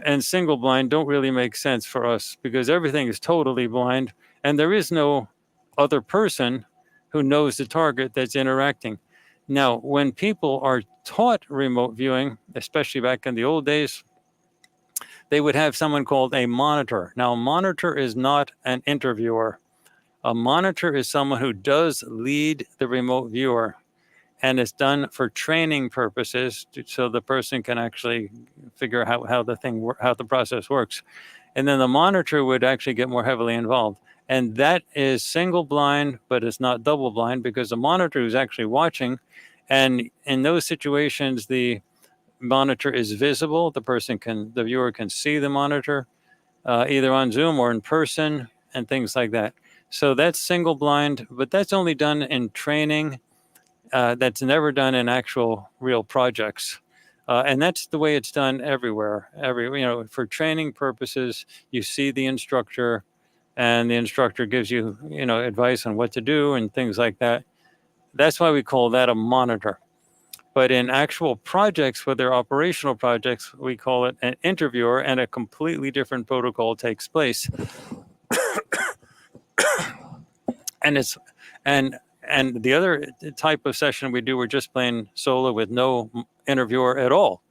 and single blind don't really make sense for us because everything is totally blind and there is no other person who knows the target that's interacting. Now, when people are taught remote viewing, especially back in the old days, they would have someone called a monitor. Now, a monitor is not an interviewer. A monitor is someone who does lead the remote viewer, and it's done for training purposes, so the person can actually figure out how the process works. And then the monitor would actually get more heavily involved. And that is single blind, but it's not double blind because the monitor is actually watching. And in those situations, the monitor is visible. The viewer can see the monitor, either on Zoom or in person and things like that. So that's single blind, but that's only done in training. That's never done in actual real projects. And that's the way it's done everywhere. For training purposes, you see the instructor and the instructor gives you, advice on what to do and things like that. That's why we call that a monitor. But in actual projects, where they're operational projects, we call it an interviewer, and a completely different protocol takes place. And the other type of session we do, we're just playing solo with no interviewer at all.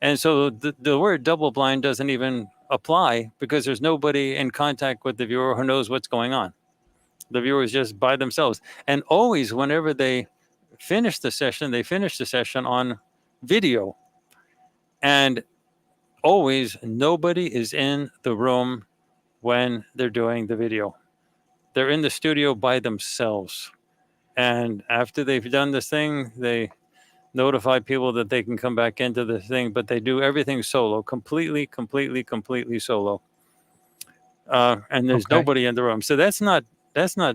And so the word double blind doesn't even apply because there's nobody in contact with the viewer who knows what's going on. The viewer is just by themselves. And always, whenever they finish the session on video. And always, nobody is in the room when they're doing the video. They're in the studio by themselves. And after they've done this thing, they notify people that they can come back into the thing, but they do everything solo, completely solo. And there's nobody in the room. So that's not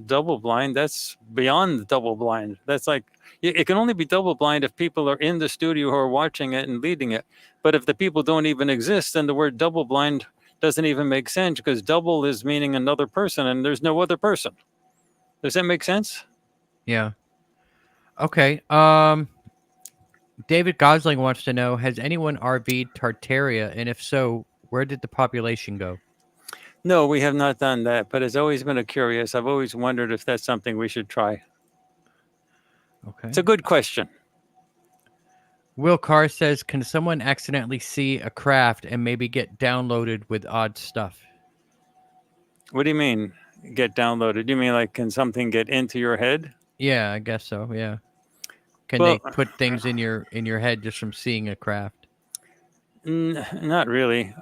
double blind. That's beyond double blind. That's like, it can only be double blind if people are in the studio who are watching it and leading it. But if the people don't even exist, then the word double blind doesn't even make sense because double is meaning another person and there's no other person. Does that make sense? Yeah. Okay. David Gosling wants to know, has anyone RV'd Tartaria? And if so, where did the population go? No, we have not done that, but it's always been curious. I've always wondered if that's something we should try. Okay. It's a good question. Will Carr says, can someone accidentally see a craft and maybe get downloaded with odd stuff? What do you mean, get downloaded? Do you mean like, can something get into your head? Yeah, I guess so. Yeah. Can they put things in your head just from seeing a craft? Not really.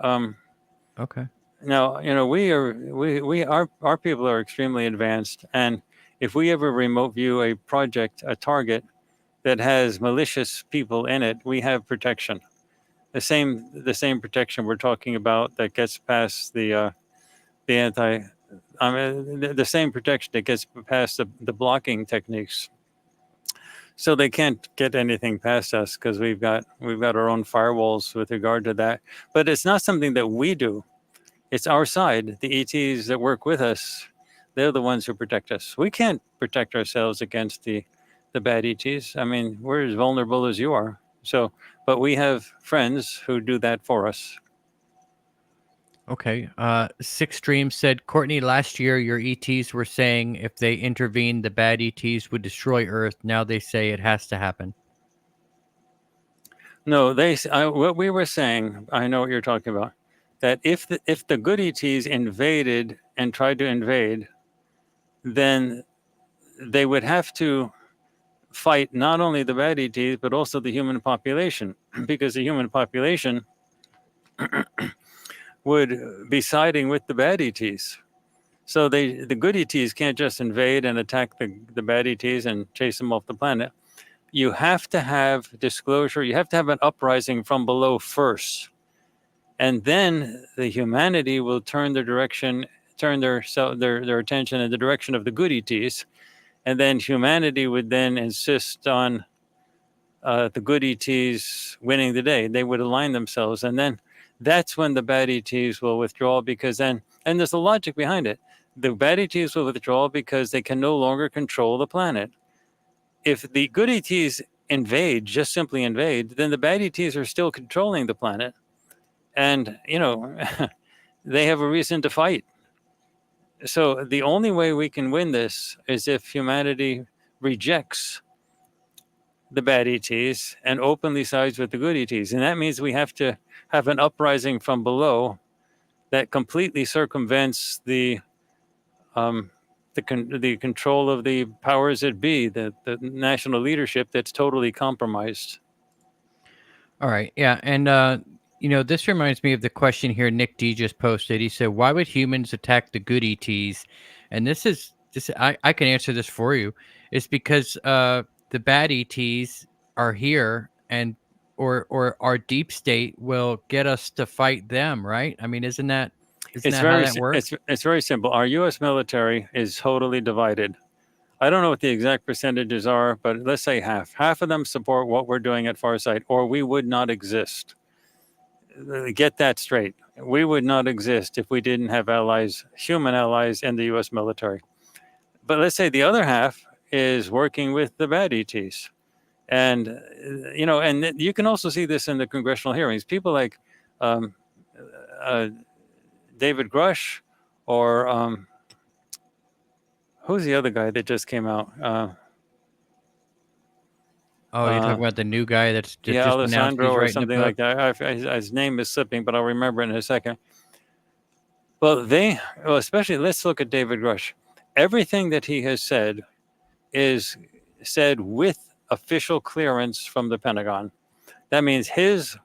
Okay. Now, our people are extremely advanced, and if we ever remote view a project, a target that has malicious people in it, we have protection. The same protection we're talking about that gets past the same protection that gets past the blocking techniques. So they can't get anything past us because we've got our own firewalls with regard to that. But it's not something that we do. It's our side. The ETs that work with us, they're the ones who protect us. We can't protect ourselves against the bad ETs. I mean, we're as vulnerable as you are. So, but we have friends who do that for us. Okay. Six Stream said, Courtney, last year your ETs were saying if they intervened, the bad ETs would destroy Earth. Now they say it has to happen. No, what we were saying, I know what you're talking about, that if the good ETs invaded and tried to invade, then they would have to fight not only the bad ETs, but also the human population, because the human population would be siding with the bad ETs. So the good ETs can't just invade and attack the bad ETs and chase them off the planet. You have to have disclosure. You have to have an uprising from below first. And then the humanity will turn their attention in the direction of the good ETs. And then humanity would then insist on the good ETs winning the day. They would align themselves. And then that's when the bad ETs will withdraw, because then, and there's a logic behind it. The bad ETs will withdraw because they can no longer control the planet. If the good ETs invade, just simply invade, then the bad ETs are still controlling the planet. And, they have a reason to fight. So the only way we can win this is if humanity rejects the bad ETs and openly sides with the good ETs. And that means we have to have an uprising from below that completely circumvents the control of the powers that be, the national leadership that's totally compromised. All right. Yeah. And, this reminds me of the question here Nick D just posted. He said, why would humans attack the good ETs? And I can answer this for you. It's because the bad ETs are here, and or our deep state will get us to fight them, right? I mean, isn't that how that works? It's very simple. Our U.S. military is totally divided. I don't know what the exact percentages are, but let's say half. Half of them support what we're doing at Farsight, or we would not exist. Get that straight. We would not exist if we didn't have allies, human allies in the U.S. military. But let's say the other half is working with the bad ETs. And, and you can also see this in the congressional hearings. People like David Grush, or who's the other guy that just came out? You're talking about the new guy that's Yeah, just announced Alessandro he's or writing a something book? like that. His name is slipping, but I'll remember it in a second. Well, especially, let's look at David Grush. Everything that he has said is said with official clearance from the Pentagon. That means his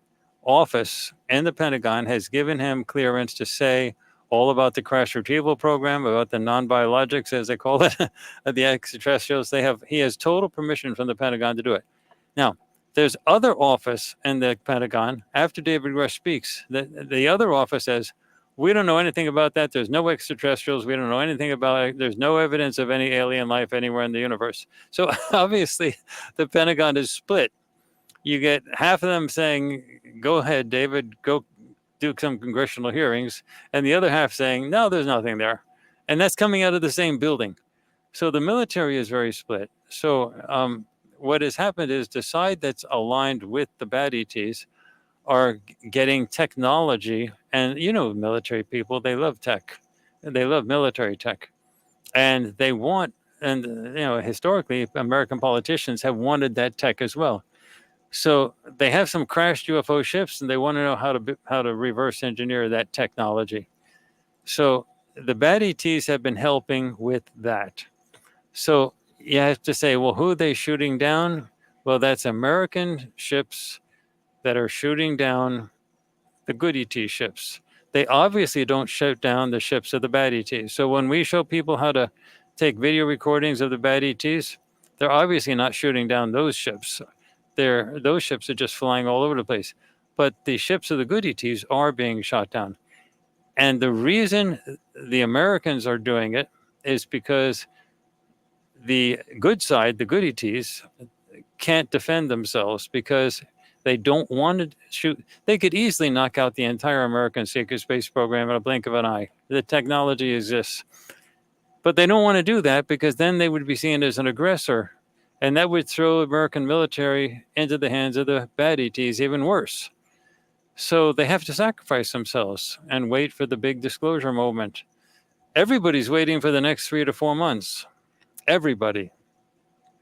office in the Pentagon has given him clearance to say all about the crash retrieval program, about the non-biologics, as they call it, the extraterrestrials. He has total permission from the Pentagon to do it. Now, there's other office in the Pentagon, after David Grush speaks, the other office says, we don't know anything about that. There's no extraterrestrials. We don't know anything about it. There's no evidence of any alien life anywhere in the universe. So obviously, the Pentagon is split. You get half of them saying, go ahead, David, go do some congressional hearings, and the other half saying, no, there's nothing there. And that's coming out of the same building. So the military is very split. So what has happened is the side that's aligned with the bad ETs are getting technology, and military people, they love tech. They love military tech. And they want, and historically, American politicians have wanted that tech as well. So they have some crashed UFO ships, and they want to know how to reverse engineer that technology. So the bad ETs have been helping with that. So you have to say, well, who are they shooting down? Well, that's American ships that are shooting down the good ET ships. They obviously don't shoot down the ships of the bad ETs. So when we show people how to take video recordings of the bad ETs, they're obviously not shooting down those ships. Those ships are just flying all over the place. But the ships of the good ETs are being shot down. And the reason the Americans are doing it is because the good side, the good ETs, can't defend themselves because they don't want to shoot. They could easily knock out the entire American secret space program in a blink of an eye. The technology exists. But they don't want to do that because then they would be seen as an aggressor. And that would throw American military into the hands of the bad ETs even worse. So they have to sacrifice themselves and wait for the big disclosure moment. Everybody's waiting for the next 3 to 4 months. Everybody.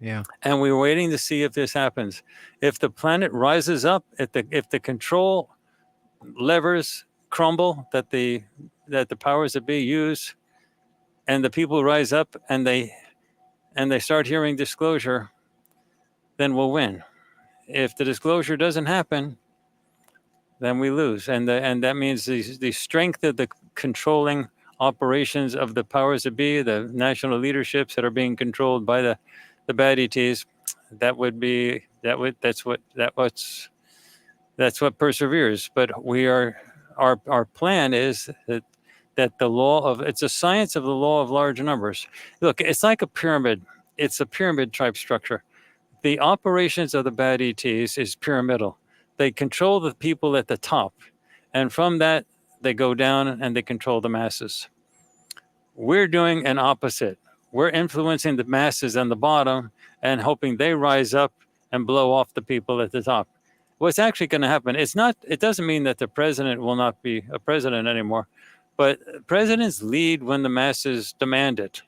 Yeah. And we're waiting to see if this happens. If the planet rises up, if the control levers crumble that the powers that be use, and the people rise up and they start hearing disclosure, then we'll win. If the disclosure doesn't happen, then we lose. And that means the strength of the controlling operations of the powers that be, the national leaderships that are being controlled by the bad ETs, that's what perseveres. But our plan is that the law of, it's a science of the law of large numbers. Look, it's like a pyramid. It's a pyramid type structure. The operations of the bad ETs is pyramidal. They control the people at the top. And from that, they go down and they control the masses. We're doing an opposite. We're influencing the masses on the bottom and hoping they rise up and blow off the people at the top. What's actually going to happen, it doesn't mean that the president will not be a president anymore, but presidents lead when the masses demand it.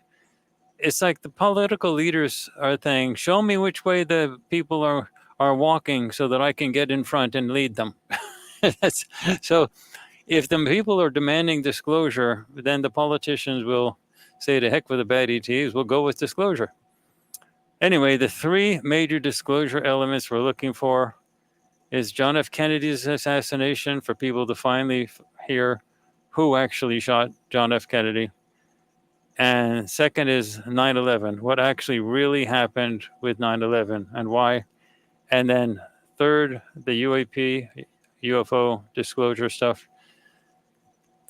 It's like the political leaders are saying, show me which way the people are walking so that I can get in front and lead them. So if the people are demanding disclosure, then the politicians will say, to heck with the bad ETs, we'll go with disclosure. Anyway, the 3 major disclosure elements we're looking for is John F. Kennedy's assassination, for people to finally hear who actually shot John F. Kennedy. And second is 9/11, what actually really happened with 9/11 and why. And then third, the UAP, UFO disclosure stuff.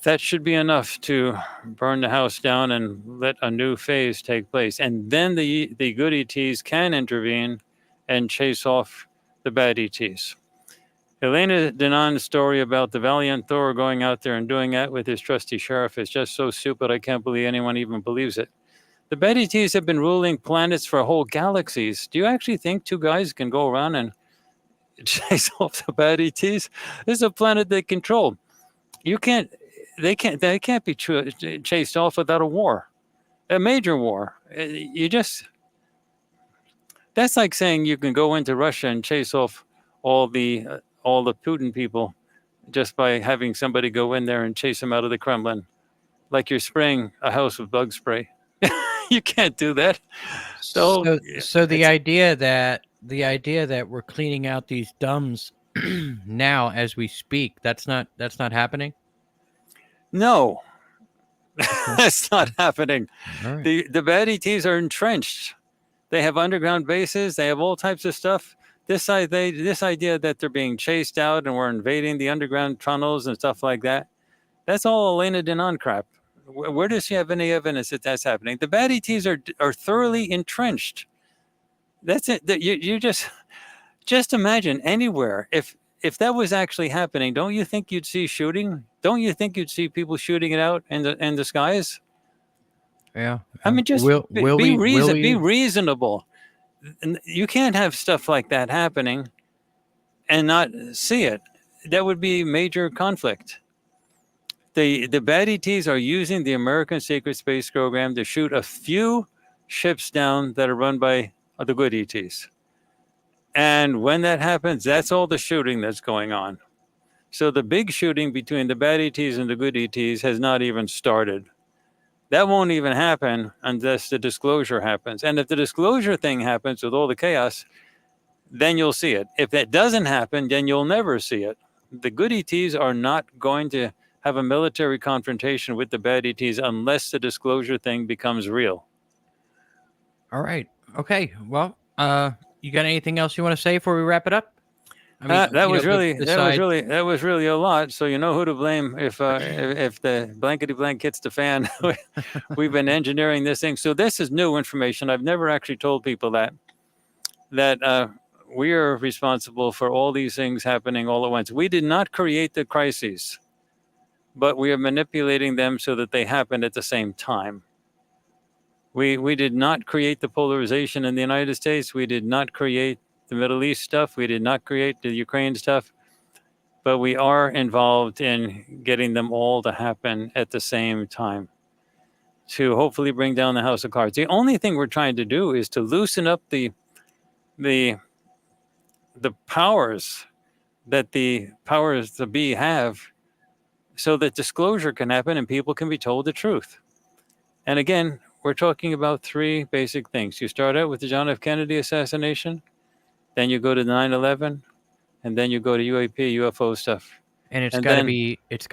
That should be enough to burn the house down and let a new phase take place. And then the good ETs can intervene and chase off the bad ETs. Elena Danaan's story about the valiant Thor going out there and doing that with his trusty sheriff is just so stupid, I can't believe anyone even believes it. The bad ETs have been ruling planets for whole galaxies. Do you actually think 2 guys can go around and chase off the bad ETs? This is a planet they control. They can't be chased off without a war, a major war. That's like saying you can go into Russia and chase off all the Putin people just by having somebody go in there and chase them out of the Kremlin, like you're spraying a house with bug spray. You can't do that. So the idea that we're cleaning out these dumbs now as we speak, that's not happening. No, that's not happening. All right. The bad ETs are entrenched. They have underground bases. They have all types of stuff. This idea that they're being chased out and we're invading the underground tunnels and stuff like that, that's all Elena Danaan crap. Where does she have any evidence that that's happening? The bad ETs are thoroughly entrenched. That's it. You just imagine anywhere. If that was actually happening, don't you think you'd see shooting? Don't you think you'd see people shooting it out in the skies? Yeah. I mean, just be reasonable. You can't have stuff like that happening and not see it. That would be major conflict. The bad ETs are using the American secret space program to shoot a few ships down that are run by the good ETs. And when that happens, that's all the shooting that's going on. So the big shooting between the bad ETs and the good ETs has not even started. That won't even happen unless the disclosure happens. And if the disclosure thing happens with all the chaos, then you'll see it. If that doesn't happen, then you'll never see it. The good ETs are not going to have a military confrontation with the bad ETs unless the disclosure thing becomes real. All right. Okay. Well, you got anything else you want to say before we wrap it up? I mean, that was really a lot. So you know who to blame if the blankety blank hits the fan. We've been engineering this thing. So this is new information. I've never actually told people that we are responsible for all these things happening all at once. We did not create the crises, but we are manipulating them so that they happen at the same time. We did not create the polarization in the United States. We did not create the Middle East stuff. We did not create the Ukraine stuff. But we are involved in getting them all to happen at the same time to hopefully bring down the house of cards. The only thing we're trying to do is to loosen up the powers that the powers to be have, so that disclosure can happen and people can be told the truth. And again, we're talking about three basic things. You start out with the John F. Kennedy assassination, then you go to 9/11, and then you go to UAP, UFO stuff. And it's And got to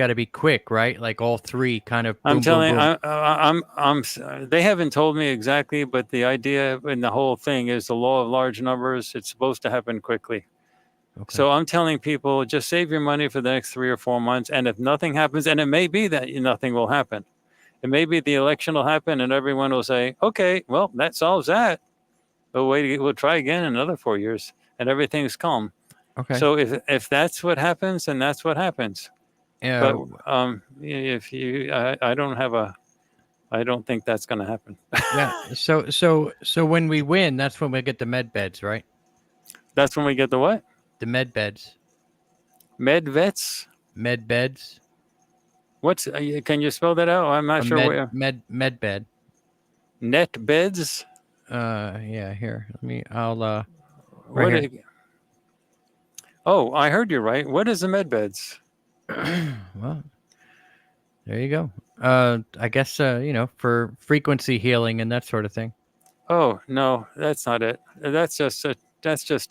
then be quick, right? Like all three kind of I'm boom, boom, telling, boom. they haven't told me exactly, but the idea in the whole thing is the law of large numbers. It's supposed to happen quickly. Okay. So I'm telling people, just save your money for the next 3 or 4 months. And if nothing happens, and it may be that nothing will happen. It may be the election will happen and everyone will say, okay, well, that solves that. But wait, we'll try again in another 4 years and everything's calm. Okay. So if that's what happens, then that's what happens. Yeah. But if you, I don't think that's going to happen. Yeah. So when we win, that's when we get the med beds, right? That's when we get the what? The med beds. Med vets? Med beds. What's? Can you spell that out? I'm not sure. Med bed. Net beds? Yeah. Here, I'll right What? here. Oh, I heard you right. What is the med beds? Well, there you go. I guess for frequency healing and that sort of thing. Oh no, that's not it. That's just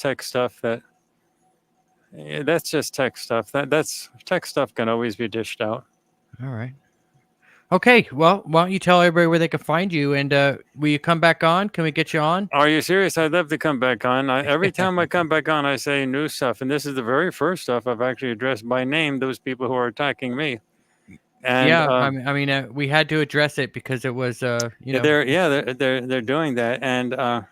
tech stuff. That's just tech stuff. That's tech stuff can always be dished out. All right. Okay. Well, why don't you tell everybody where they can find you, and will you come back on? Can we get you on? Are you serious? I'd love to come back on. Every time I come back on, I say new stuff, and this is the very first stuff I've actually addressed by name. Those people who are attacking me. And yeah, I mean, we had to address it because it was, they're doing that. And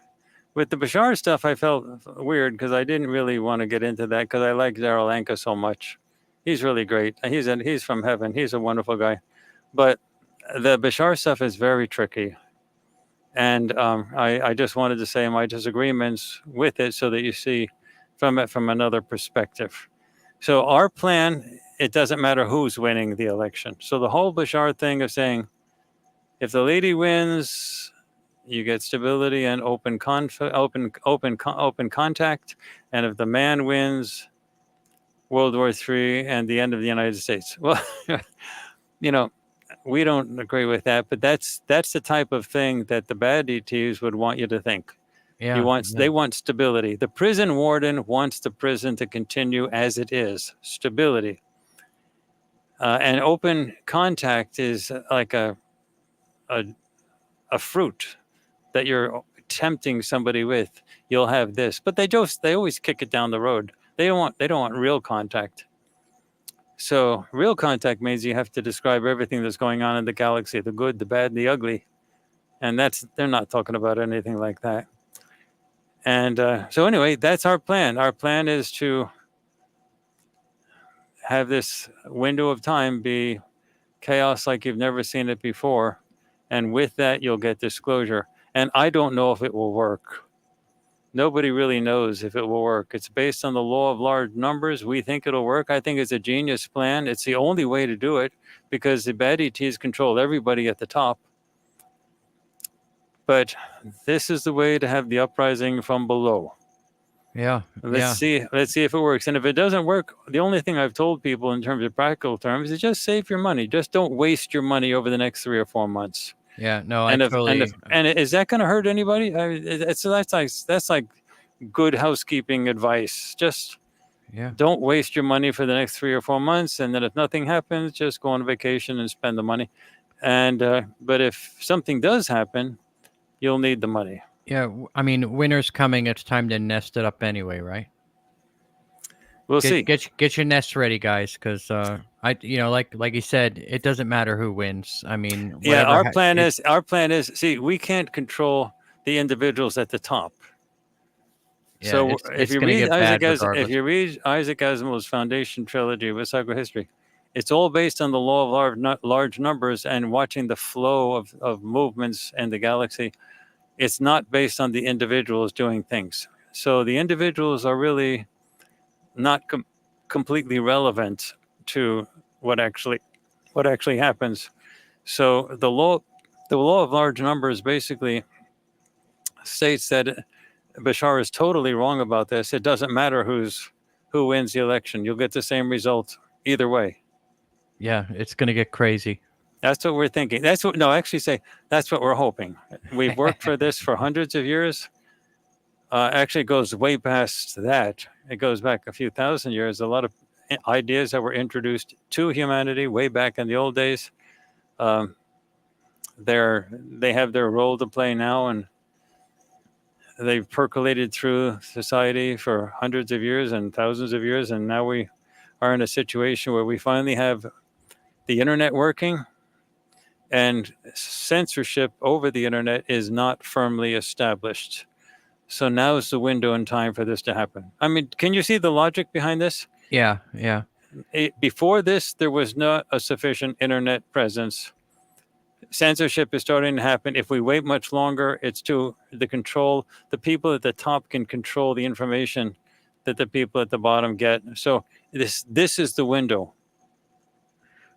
with the Bashar stuff, I felt weird because I didn't really want to get into that because I like Darryl Anka so much. He's really great. He's from heaven. He's a wonderful guy. But the Bashar stuff is very tricky. And I just wanted to say my disagreements with it so that you see from it from another perspective. So our plan, it doesn't matter who's winning the election. So the whole Bashar thing of saying, if the lady wins, you get stability and open contact. And if the man wins, World War III and the end of the United States. Well, we don't agree with that, but that's the type of thing that the bad ETs would want you to think. Yeah. They want stability. The prison warden wants the prison to continue as it is, stability. And open contact is like a fruit that you're tempting somebody with. You'll have this, but they always kick it down the road. They don't want real contact. So real contact means you have to describe everything that's going on in the galaxy, the good, the bad, the ugly. And they're not talking about anything like that. And so anyway, that's our plan. Our plan is to have this window of time be chaos like you've never seen it before. And with that, you'll get disclosure. And I don't know if it will work. Nobody really knows if it will work. It's based on the law of large numbers. We think it'll work. I think it's a genius plan. It's the only way to do it because the bad ETs control everybody at the top. But this is the way to have the uprising from below. Yeah. Let's see if it works. And if it doesn't work, the only thing I've told people in terms of practical terms is just save your money. Just don't waste your money over the next 3 or 4 months. Yeah. No, And is that going to hurt anybody? That's like good housekeeping advice. Just don't waste your money for the next 3 or 4 months. And then if nothing happens, just go on vacation and spend the money. And but if something does happen, you'll need the money. Yeah, I mean, winter's coming. It's time to nest it up anyway, right? We'll see. Get your nest ready, guys, because like you said, it doesn't matter who wins. I mean, our plan is. See, we can't control the individuals at the top. Yeah, So if it's you gonna read get bad If regardless. you read Isaac Asimov's Foundation trilogy with psychohistory, it's all based on the law of large numbers and watching the flow of movements in the galaxy. It's not based on the individuals doing things. So the individuals are really not completely relevant to what actually happens. So the law of large numbers basically states that Bashar is totally wrong about this. It doesn't matter who wins the election. You'll get the same result either way. Yeah, it's gonna get crazy. That's what we're thinking. That's what no, actually say that's what we're hoping. We've worked for this for hundreds of years. Actually, it goes way past that. It goes back a few thousand years. A lot of ideas that were introduced to humanity way back in the old days. Um, they have their role to play now, and they've percolated through society for hundreds of years and thousands of years, and now we are in a situation where we finally have the internet working, and censorship over the internet is not firmly established. So now is the window in time for this to happen. I mean, can you see the logic behind this? Yeah, yeah. Before this, there was not a sufficient internet presence. Censorship is starting to happen. If we wait much longer, it's to the control. The people at the top can control the information that the people at the bottom get. So this is the window.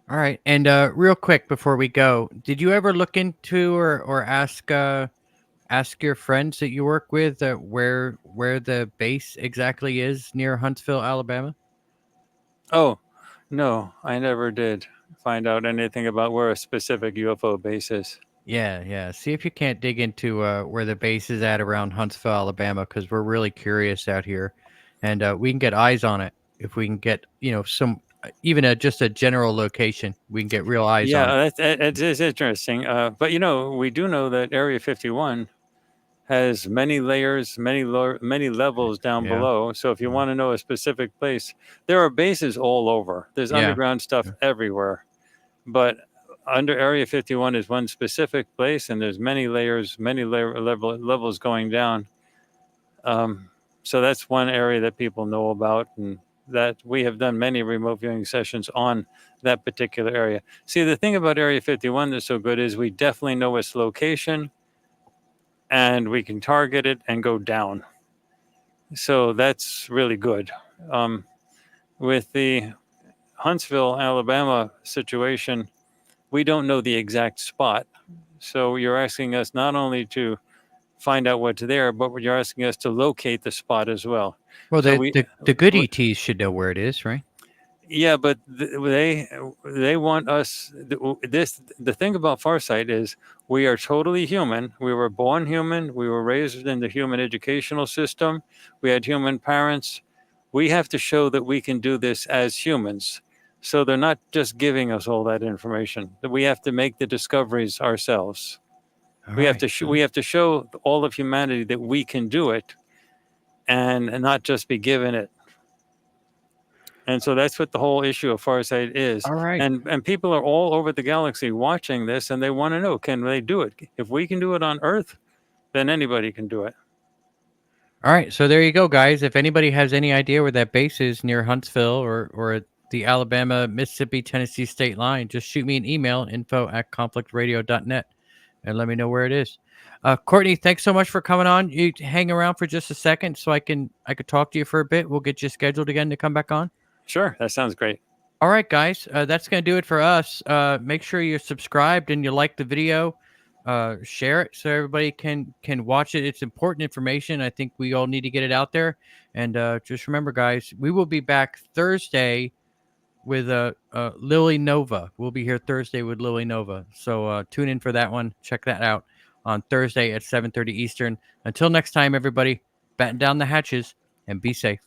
All right. And real quick before we go, did you ever look into or ask your friends that you work with where the base exactly is near Huntsville, Alabama? Oh, no, I never did find out anything about where a specific UFO base is. Yeah, yeah. See if you can't dig into where the base is at around Huntsville, Alabama, because we're really curious out here, and we can get eyes on it if we can get some even just a general location. We can get real eyes on it. Yeah, it's interesting. But we do know that Area 51 has many layers, many levels down Yeah, below. So if you yeah, want to know a specific place, there are bases all over. There's yeah. underground stuff Yeah. everywhere. But under Area 51 is one specific place, and there's many layers, levels going down. Um, so that's one area that people know about, and that we have done many remote viewing sessions on that particular area. See, the thing about Area 51 that's so good is we definitely know its location, and we can target it and go down. So that's really good. Um, with the Huntsville, Alabama situation, we don't know the exact spot. So you're asking us not only to find out what's there, but you're asking us to locate the spot as well. Well, So the good ETs should know where it is, right? yeah, but they want us. The thing about Farsight is we are totally human. We were born human. We were raised in the human educational system. We had human parents. We have to show that we can do this as humans. So they're not just giving us all that information. That we have to make the discoveries ourselves. All We have right. to we have to show all of humanity that we can do it, and not just be given it. And so that's what the whole issue of Farsight is. All right. And people are all over the galaxy watching this, and they want to know, can they do it? If we can do it on Earth, then anybody can do it. All right. So there you go, guys. If anybody has any idea where that base is near Huntsville or at the Alabama, Mississippi, Tennessee state line, just shoot me an email, info@conflictradio.net, and let me know where it is. Courtney, thanks so much for coming on. You hang around for just a second so I could talk to you for a bit. We'll get you scheduled again to come back on. Sure, that sounds great. All right, guys, that's going to do it for us. Make sure you're subscribed and you like the video. Share it so everybody can watch it. It's important information. I think we all need to get it out there. And just remember, guys, we will be back Thursday with Lily Nova. We'll be here Thursday with Lily Nova. So tune in for that one. Check that out on Thursday at 7:30 Eastern. Until next time, everybody, batten down the hatches and be safe.